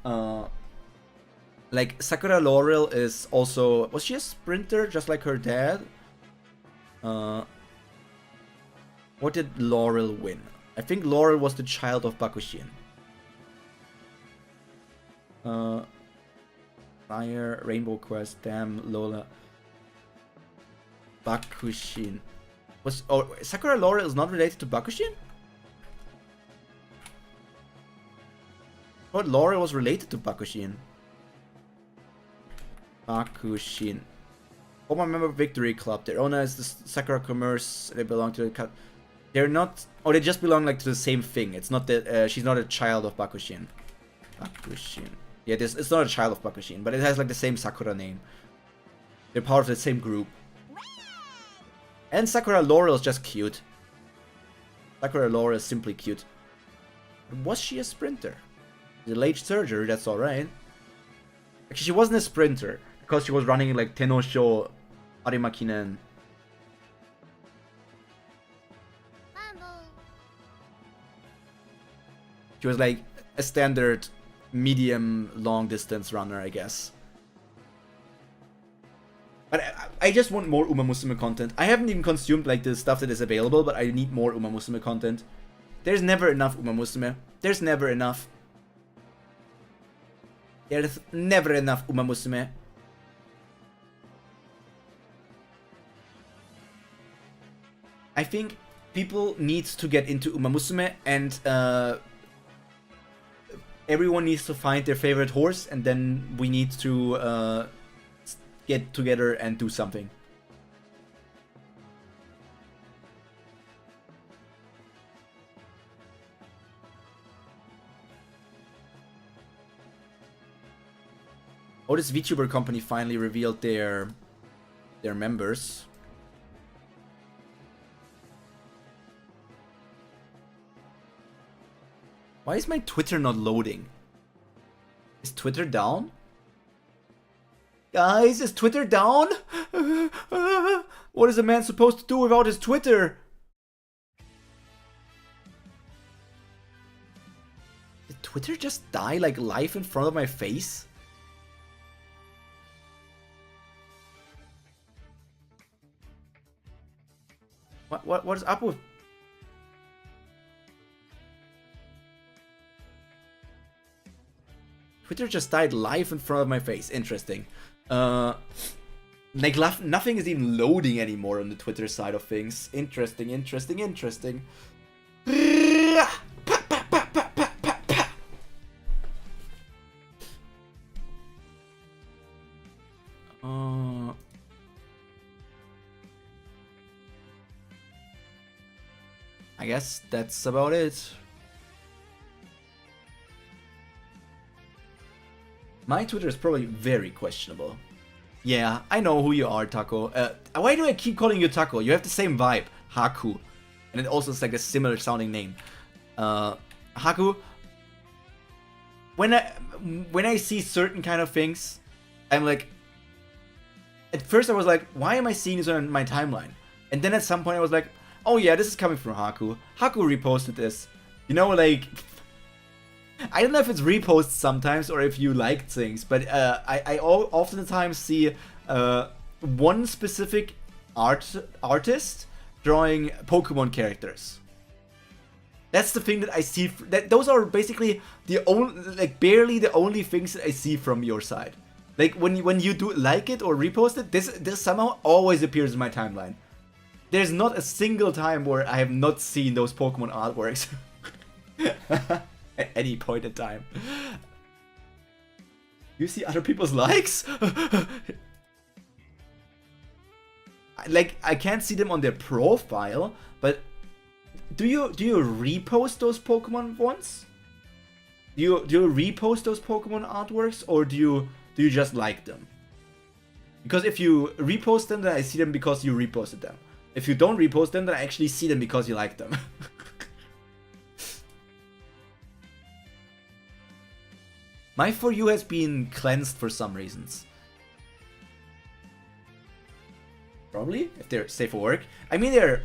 Like Sakura Laurel is also, was she a sprinter just like her dad? What did Laurel win? I think Laurel was the child of Bakushin. Fire, Rainbow Quest, Damn, Lola, Bakushin. Sakura Laurel is not related to Bakushin? I thought Laurel was related to Bakushin. Bakushin. Former member of Victory Club. Their owner is the Sakura Commerce. They belong to the cut. They're not. Oh, they just belong like to the same thing. It's not that she's not a child of Bakushin. Bakushin. Yeah, it's not a child of Bakushin, but it has like the same Sakura name. They're part of the same group. And Sakura Laurel is just cute. Sakura Laurel is simply cute. Was she a sprinter? The late surgery, that's alright. Actually, she wasn't a sprinter, because she was running like Tenosho Arimakinen. She was like a standard medium long distance runner, I guess. But I just want more Umamusume content. I haven't even consumed like the stuff that is available, but I need more Umamusume content. There's never enough Umamusume. There's never enough. There's never enough Umamusume. I think people need to get into Uma Musume, and everyone needs to find their favorite horse, and then we need to get together and do something. Oh, this VTuber company finally revealed their members. Why is my Twitter not loading? Is Twitter down? Guys, is Twitter down? What is a man supposed to do without his Twitter? Did Twitter just die like live in front of my face? What is up with... Twitter just died live in front of my face. Interesting. Like, nothing is even loading anymore on the Twitter side of things. Interesting, interesting, interesting. I guess that's about it. My Twitter is probably very questionable. Yeah, I know who you are, Taco. Why do I keep calling you Taco? You have the same vibe, Haku. And it also is like a similar sounding name. Haku, when I see certain kind of things, I'm like... At first I was like, why am I seeing this on my timeline? And then at some point I was like, oh yeah, this is coming from Haku. Haku reposted this. You know, like... I don't know if it's reposts sometimes or if you like things, but I oftentimes see one specific artist drawing Pokemon characters. That's the thing that I see. Those are basically the only, like, barely the only things that I see from your side. Like when you do like it or repost it, this somehow always appears in my timeline. There's not a single time where I have not seen those Pokemon artworks. At any point in time. You see other people's likes? Like, I can't see them on their profile, but do you repost those Pokemon ones? Do you repost those Pokemon artworks, or do you just like them? Because if you repost them, then I see them because you reposted them. If you don't repost them, then I actually see them because you like them. My For You has been cleansed for some reasons. Probably, if they're safe for work. I mean, they're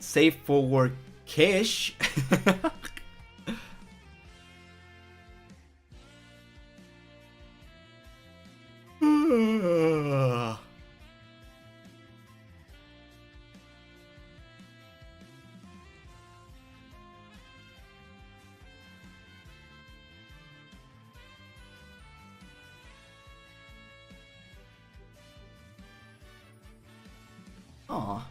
safe for work-ish. Aw.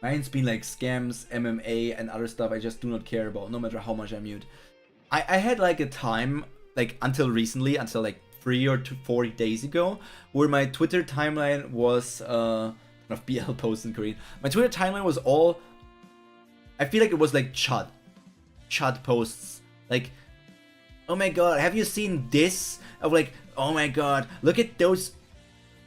Mine's been like scams, MMA, and other stuff I just do not care about, no matter how much I mute. I had like a time, like until recently, until like 3 or 4 days ago, where my Twitter timeline was, of BL posts in Korean. My Twitter timeline was all, I feel like it was like chud posts. Like, oh my god, have you seen this? Of like, oh my god, look at those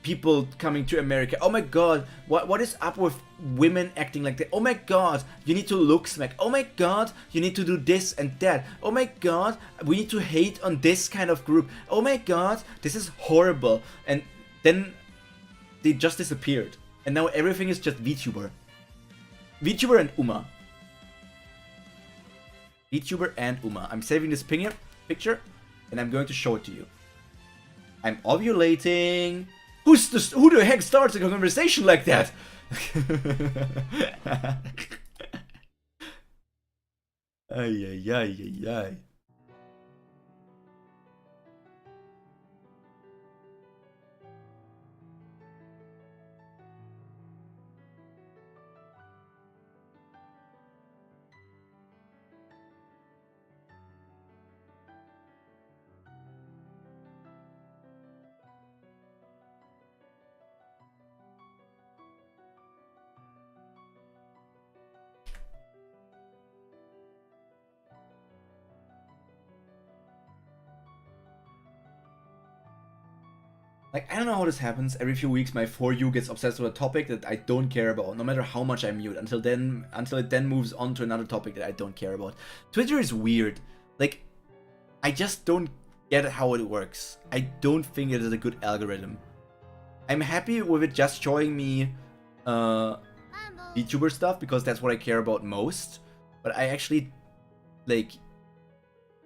people coming to America. Oh my god, what is up with women acting like that? Oh my god, you need to look smack. Oh my god, you need to do this and that. Oh my god, we need to hate on this kind of group. Oh my god, this is horrible. And then they just disappeared. And now everything is just VTuber. VTuber and Uma. VTuber and Uma. I'm saving this picture and I'm going to show it to you. I'm ovulating. Who the heck starts a conversation like that? Ay, ay, ay, ay, ay. Like, I don't know how this happens. Every few weeks, my For You gets obsessed with a topic that I don't care about, no matter how much I mute, until it then moves on to another topic that I don't care about. Twitter is weird. Like, I just don't get how it works. I don't think it is a good algorithm. I'm happy with it just showing me VTuber stuff, because that's what I care about most. But I actually, like,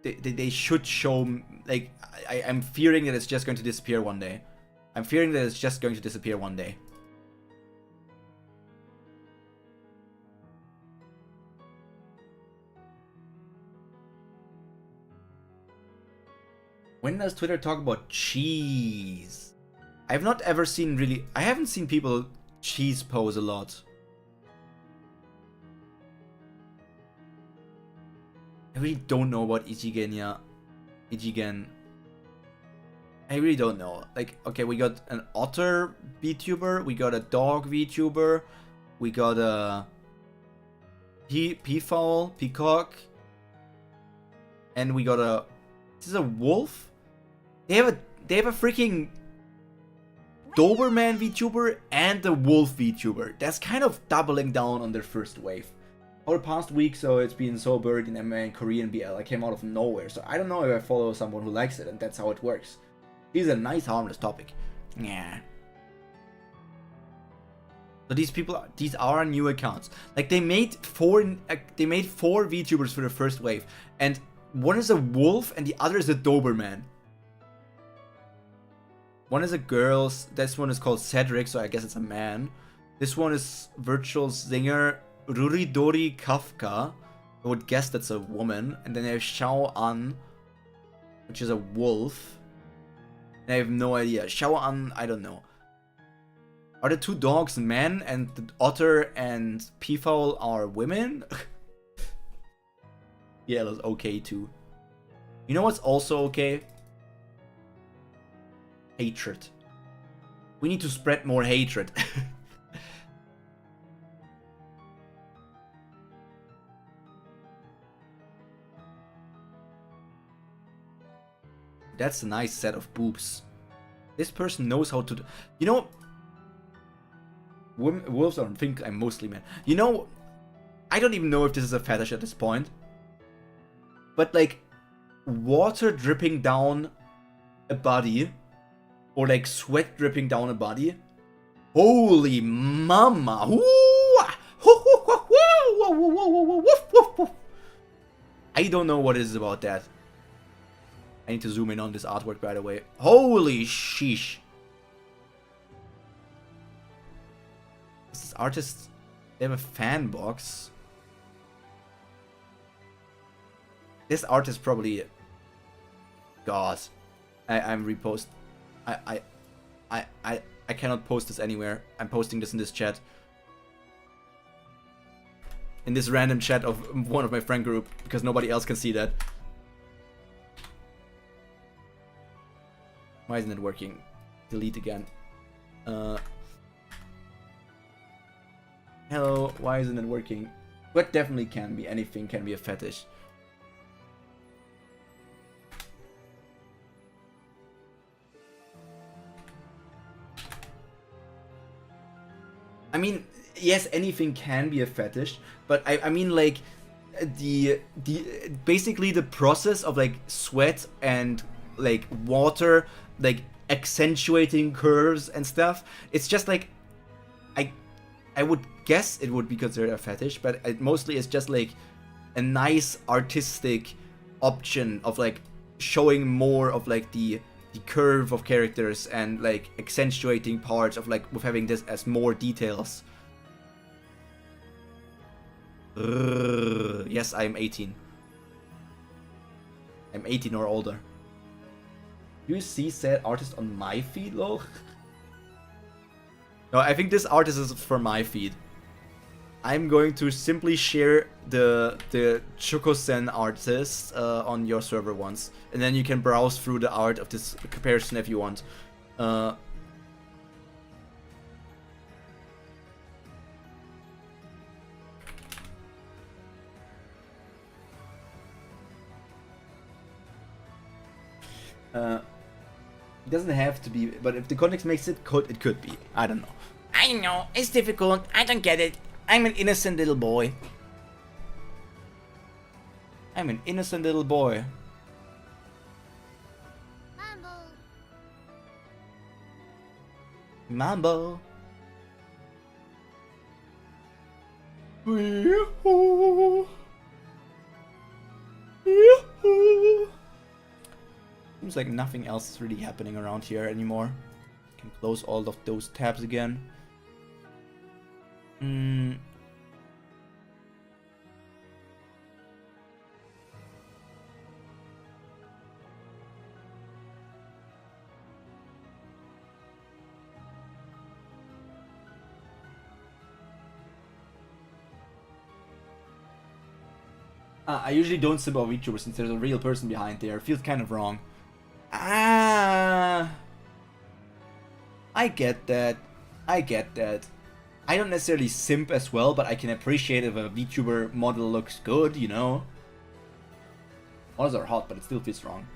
they should show, like, I'm fearing that it's just going to disappear one day. I'm fearing that it's just going to disappear one day. When does Twitter talk about cheese? I've not ever seen really... I haven't seen people cheese pose a lot. I really don't know about Ichigen. I really don't know. Like, okay, we got an otter VTuber, we got a dog VTuber, we got a peafowl, peacock, and we got a... This is a wolf? They have a freaking Doberman VTuber and a wolf VTuber. That's kind of doubling down on their first wave. Over the past week, so it's been so buried in MMA and Korean BL. I came out of nowhere, so I don't know if I follow someone who likes it, and that's how it works. This is a nice, harmless topic. Yeah. So these are new accounts. Like, they made four VTubers for the first wave, and one is a wolf and the other is a Doberman. One is a girl. This one is called Cedric, so I guess it's a man. This one is virtual singer Ruridori Kafka. I would guess that's a woman. And then there's Xiao An, which is a wolf. And I have no idea. Xiao An, I don't know. Are the two dogs men and the otter and peafowl are women? Yeah, that's okay too. You know what's also okay? Hatred. We need to spread more hatred. That's a nice set of boobs. This person knows how to do... You know... Wolves don't think I'm mostly men. You know... I don't even know if this is a fetish at this point. But like... water dripping down a body... or like sweat dripping down a body. Holy mama! I don't know what it is about that. I need to zoom in on this artwork, by the way. Holy sheesh! This artist, they have a fan box. This artist probably... God. I'm repost. I cannot post this anywhere. I'm posting this in this chat. In this random chat of one of my friend group, because nobody else can see that. Why isn't it working? Delete again. Hello, why isn't it working? But definitely can be. Anything can be a fetish. I mean, yes, anything can be a fetish, but I mean, like, basically the process of like sweat and like water, like accentuating curves and stuff. It's just like, I would guess it would be considered a fetish, but it mostly is just like a nice artistic option of like showing more of like the curve of characters and like accentuating parts of like with having this as more details. Yes, I'm 18. I'm 18 or older. Do you see said artist on my feed, lol? No, I think this artist is for my feed. I'm going to simply share the Chokosen artist on your server once, and then you can browse through the art of this comparison if you want. It doesn't have to be, but if the context makes it, it could be. I don't know. I know, it's difficult. I don't get it. I'm an innocent little boy. I'm an innocent little boy. Mambo. Yoo-hoo. Yoo-hoo. Seems like nothing else is really happening around here anymore. Can close all of those tabs again. I usually don't simp about VTubers since there's a real person behind there. It feels kind of wrong. I get that. I get that. I don't necessarily simp as well, but I can appreciate if a VTuber model looks good, you know? Models are hot, but it still feels wrong.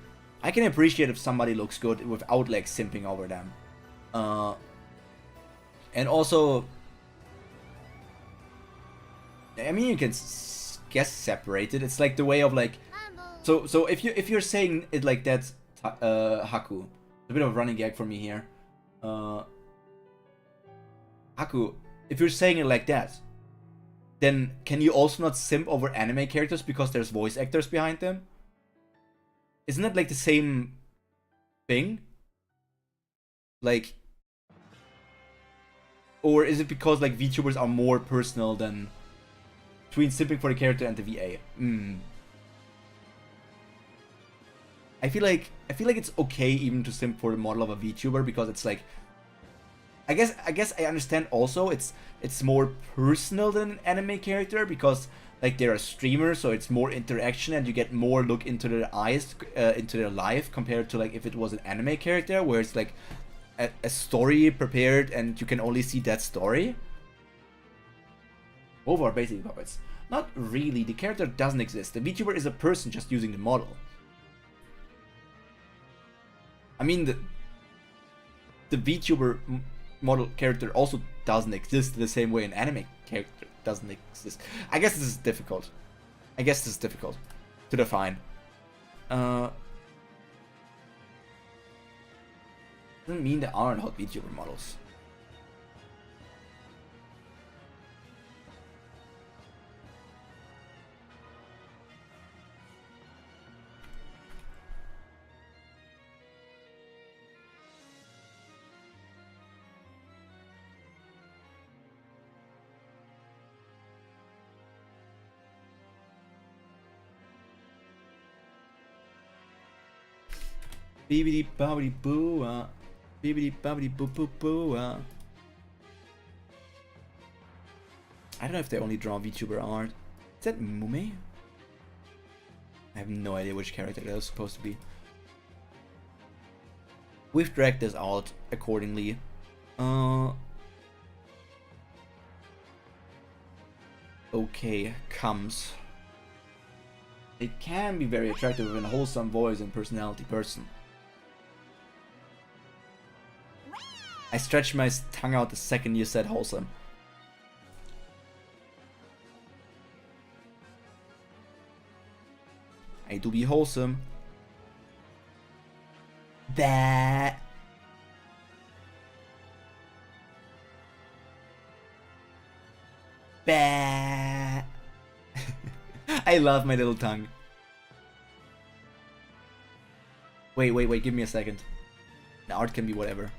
I can appreciate if somebody looks good without, like, simping over them. And also... I mean, you can guess separate it. It's like the way of, like... So if you're saying it like that, Haku... A bit of a running gag for me here. Haku, if you're saying it like that, then can you also not simp over anime characters because there's voice actors behind them? Isn't that like the same thing? Like... Or is it because like VTubers are more personal than... Between simping for the character and the VA? I feel like it's okay even to simp for the model of a VTuber because it's like... I guess I understand also it's more personal than an anime character because like they're a streamer, so it's more interaction and you get more look into their eyes, into their life compared to like if it was an anime character where it's like a story prepared and you can only see that story. Both are basically puppets. Not really, the character doesn't exist. The VTuber is a person just using the model. I mean the VTuber model character also doesn't exist the same way an anime character doesn't exist. I guess this is difficult. To define. Doesn't mean there aren't hot VTuber models. Bibbidi bobbidi boo, bibbidi bobbidi boo boo boo. I don't know if they only draw VTuber art. Is that Mume? I have no idea which character that was supposed to be. We've dragged this out accordingly. Okay, comes. It can be very attractive with a wholesome voice and personality person. I stretched my tongue out the second you said wholesome. I do be wholesome. That. Bah. I love my little tongue. Wait, give me a second. The art can be whatever.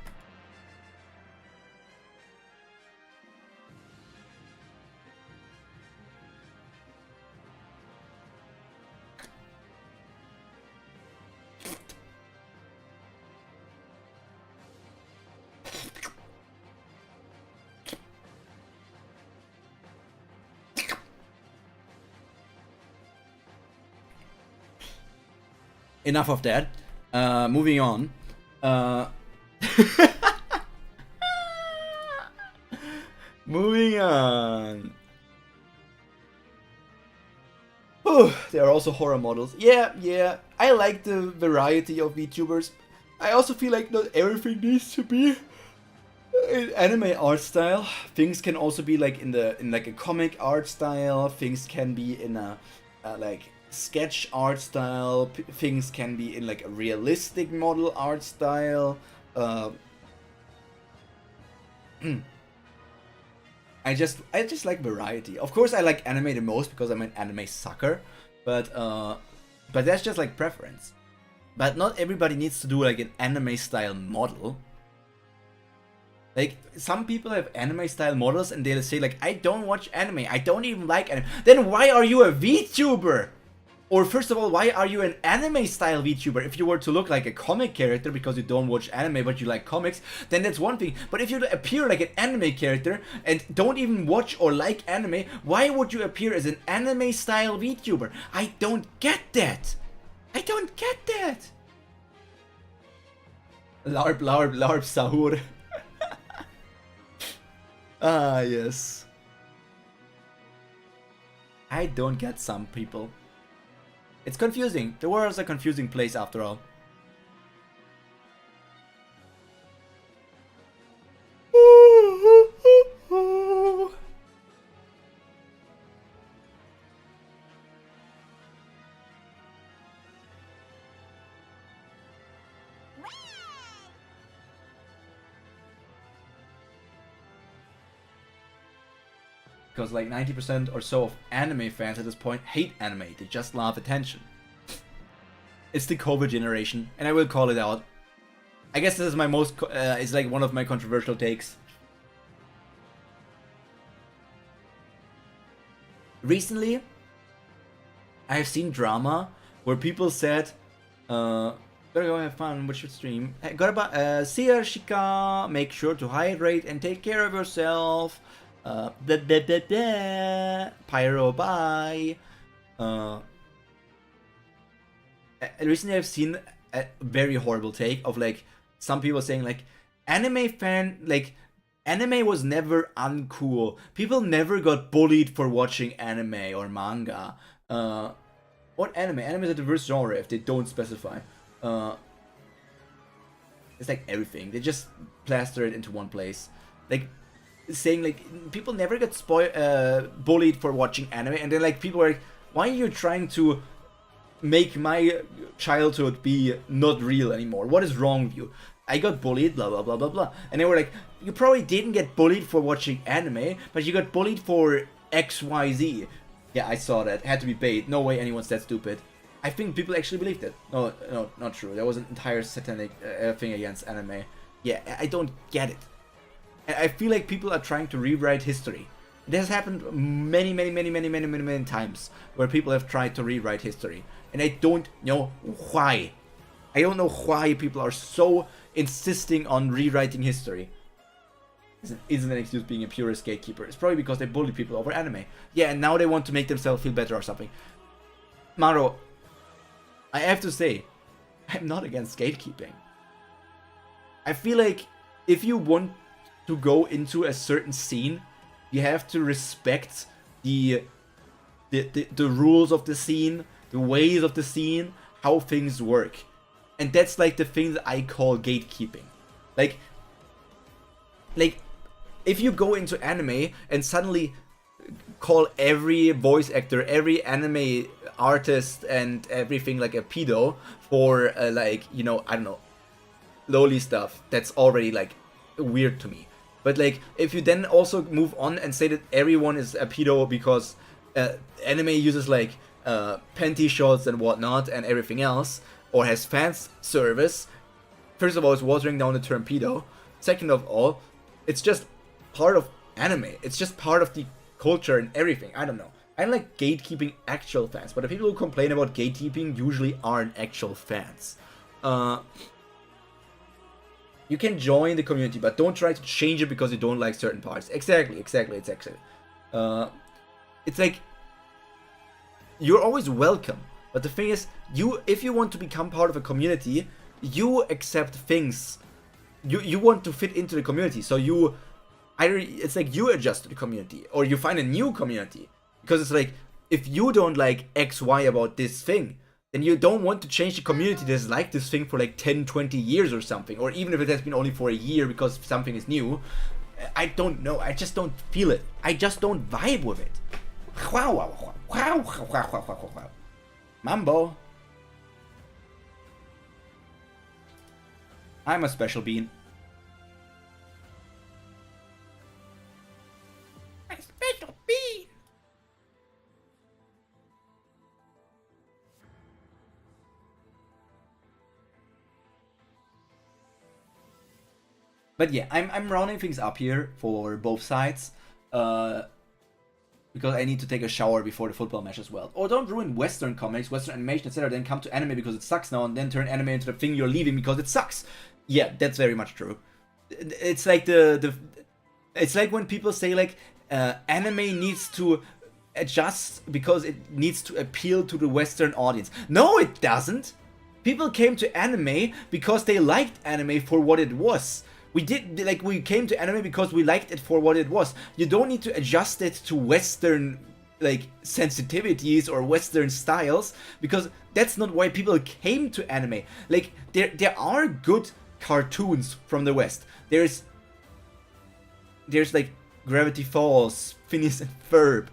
Enough of that. Moving on. Moving on. Oh, there are also horror models. Yeah. I like the variety of VTubers. I also feel like not everything needs to be in anime art style. Things can also be like in like a comic art style. Things can be in a like sketch art style. Things can be in like a realistic model art style. I just like variety. Of course, I like anime the most because I'm an anime sucker, but that's just like preference. But not everybody needs to do like an anime style model. Like, some people have anime style models and they'll say like, I don't watch anime, I don't even like anime. Then why are you a VTuber? Or first of all, why are you an anime style VTuber? If you were to look like a comic character because you don't watch anime but you like comics, then that's one thing. But if you appear like an anime character and don't even watch or like anime, why would you appear as an anime style VTuber? I don't get that. I don't get that. LARP, LARP, LARP, Sahur. Ah, yes. I don't get some people. It's confusing. The world's a confusing place after all. Because like 90% or so of anime fans at this point hate anime, they just love attention. It's the COVID generation, and I will call it out. I guess this is my most, it's like one of my controversial takes. Recently, I have seen drama where people said, gotta go have fun, watch your stream. See ya, Shika, make sure to hydrate and take care of yourself. Pyro, bye. Recently I've seen a very horrible take of like some people saying like anime was never uncool. People never got bullied for watching anime or manga. What anime? Anime is a diverse genre if they don't specify. It's like everything. They just plaster it into one place. Like saying like people never get bullied for watching anime, and then like people are like, why are you trying to make my childhood be not real anymore? What is wrong with you? I got bullied, blah blah blah blah blah. And they were like, you probably didn't get bullied for watching anime, but you got bullied for XYZ. Yeah, I saw that. It had to be bait. No way anyone's that stupid. I think people actually believed it. No, not true. There was an entire satanic thing against anime. Yeah, I don't get it. I feel like people are trying to rewrite history. It has happened many times where people have tried to rewrite history. And I don't know why. I don't know why people are so insisting on rewriting history. Isn't an excuse being a purist gatekeeper. It's probably because they bully people over anime. Yeah, and now they want to make themselves feel better or something. Maro, I have to say, I'm not against gatekeeping. I feel like if you want to go into a certain scene, you have to respect the rules of the scene, the ways of the scene, how things work. And that's like the thing that I call gatekeeping. Like if you go into anime and suddenly call every voice actor, every anime artist and everything like a pedo for like, you know, I don't know, lowly stuff, that's already like weird to me. But like, if you then also move on and say that everyone is a pedo because anime uses like panty shots and whatnot and everything else, or has fans service, first of all, it's watering down the term pedo. Second of all, it's just part of anime. It's just part of the culture and everything. I don't know. I don't like gatekeeping actual fans, but the people who complain about gatekeeping usually aren't actual fans. You can join the community, but don't try to change it because you don't like certain parts. Exactly. It's like, you're always welcome. But the thing is, if you want to become part of a community, you accept things. You want to fit into the community, so it's like you adjust to the community, or you find a new community. Because it's like, if you don't like XY about this thing, then you don't want to change the community that's like this thing for like 10, 20 years or something, or even if it has been only for a year because something is new. I don't know, I just don't feel it. I just don't vibe with it. Wow. Mambo. I'm a special bean. A special bean. But yeah, I'm rounding things up here for both sides, because I need to take a shower before the football match as well. Or don't ruin Western comics, Western animation, etc. Then come to anime because it sucks now, and then turn anime into the thing you're leaving because it sucks. Yeah, that's very much true. It's like it's like when people say like anime needs to adjust because it needs to appeal to the Western audience. No, it doesn't. People came to anime because they liked anime for what it was. We came to anime because we liked it for what it was. You don't need to adjust it to Western, like, sensitivities or Western styles, because that's not why people came to anime. Like, there are good cartoons from the West. There's like Gravity Falls, Phineas and Ferb,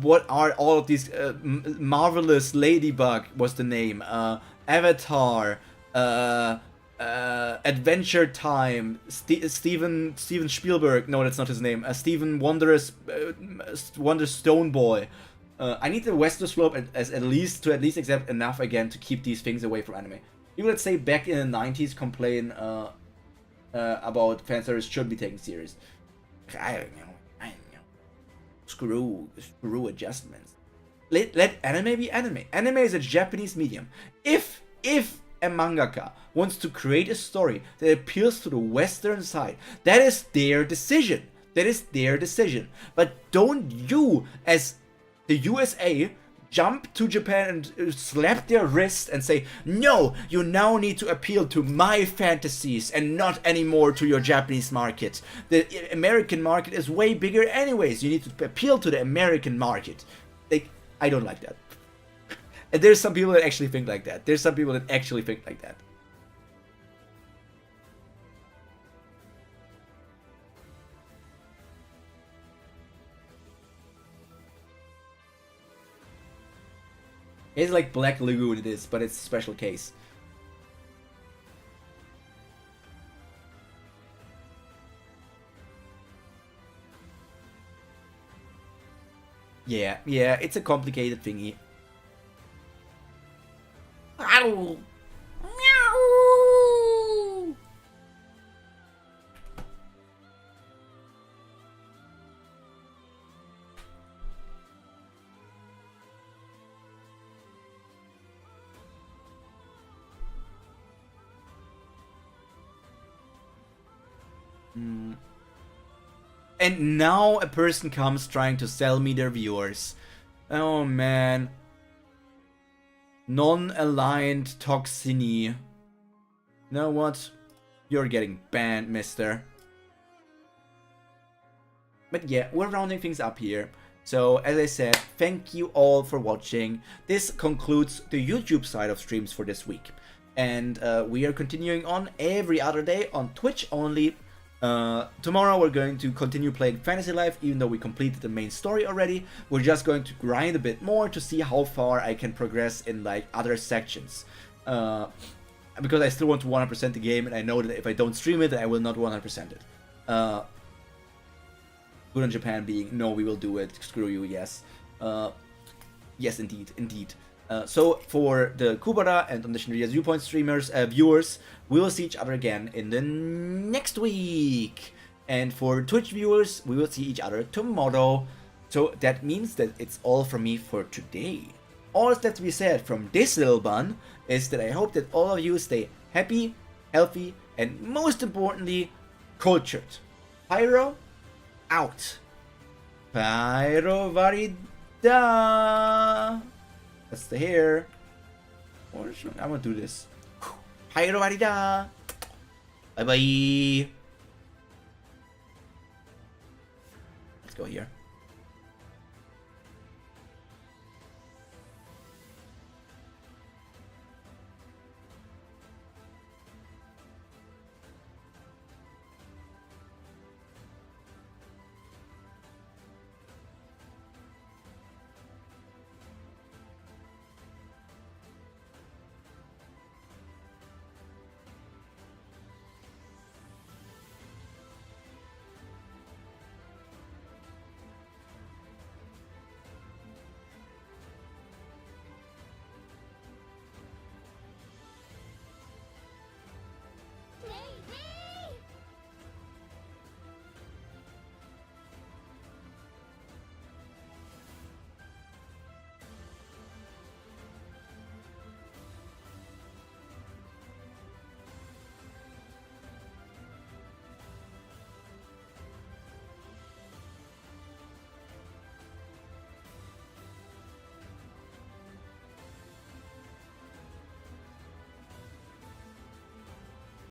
what are all of these, Marvelous Ladybug was the name, Avatar, Adventure Time, Steven Spielberg, no, that's not his name, Steven Wonder Stone Boy. I need the Western slope at least accept enough again to keep these things away from anime. People that say back in the 90s complain about fan service shouldn't be taken serious. I don't know. Screw adjustments. Let anime be anime. Anime is a Japanese medium. If a mangaka wants to create a story that appeals to the Western side, that is their decision. But don't you, as the USA, jump to Japan and slap their wrist and say, no, you now need to appeal to my fantasies and not anymore to your Japanese market. The American market is way bigger anyways. You need to appeal to the American market. Like, I don't like that. And there's some people that actually think like that. It's like Black Lagoon, it is, but it's a special case. Yeah, it's a complicated thingy. Ow! Meow! And now a person comes trying to sell me their viewers. Oh man. Non-aligned toxini. You know what? You're getting banned, mister. But yeah, we're rounding things up here. So, as I said, thank you all for watching. This concludes the YouTube side of streams for this week. And we are continuing on every other day on Twitch only. Tomorrow we're going to continue playing Fantasy Life, even though we completed the main story already. We're just going to grind a bit more to see how far I can progress in like other sections. Because I still want to 100% the game, and I know that if I don't stream it, I will not 100% it. Good on Japan being, no, we will do it, screw you, yes. Yes, indeed. So for the Kubara and Omniscient Reader Viewpoint streamers, viewers, we will see each other again in the next week. And for Twitch viewers, we will see each other tomorrow. So that means that it's all from me for today. All that's to be said from this little bun is that I hope that all of you stay happy, healthy, and most importantly, cultured. Pyro, out. Pyro varida. That's the hair. Or I'm gonna do this. Pyro varida. Bye bye. Let's go here.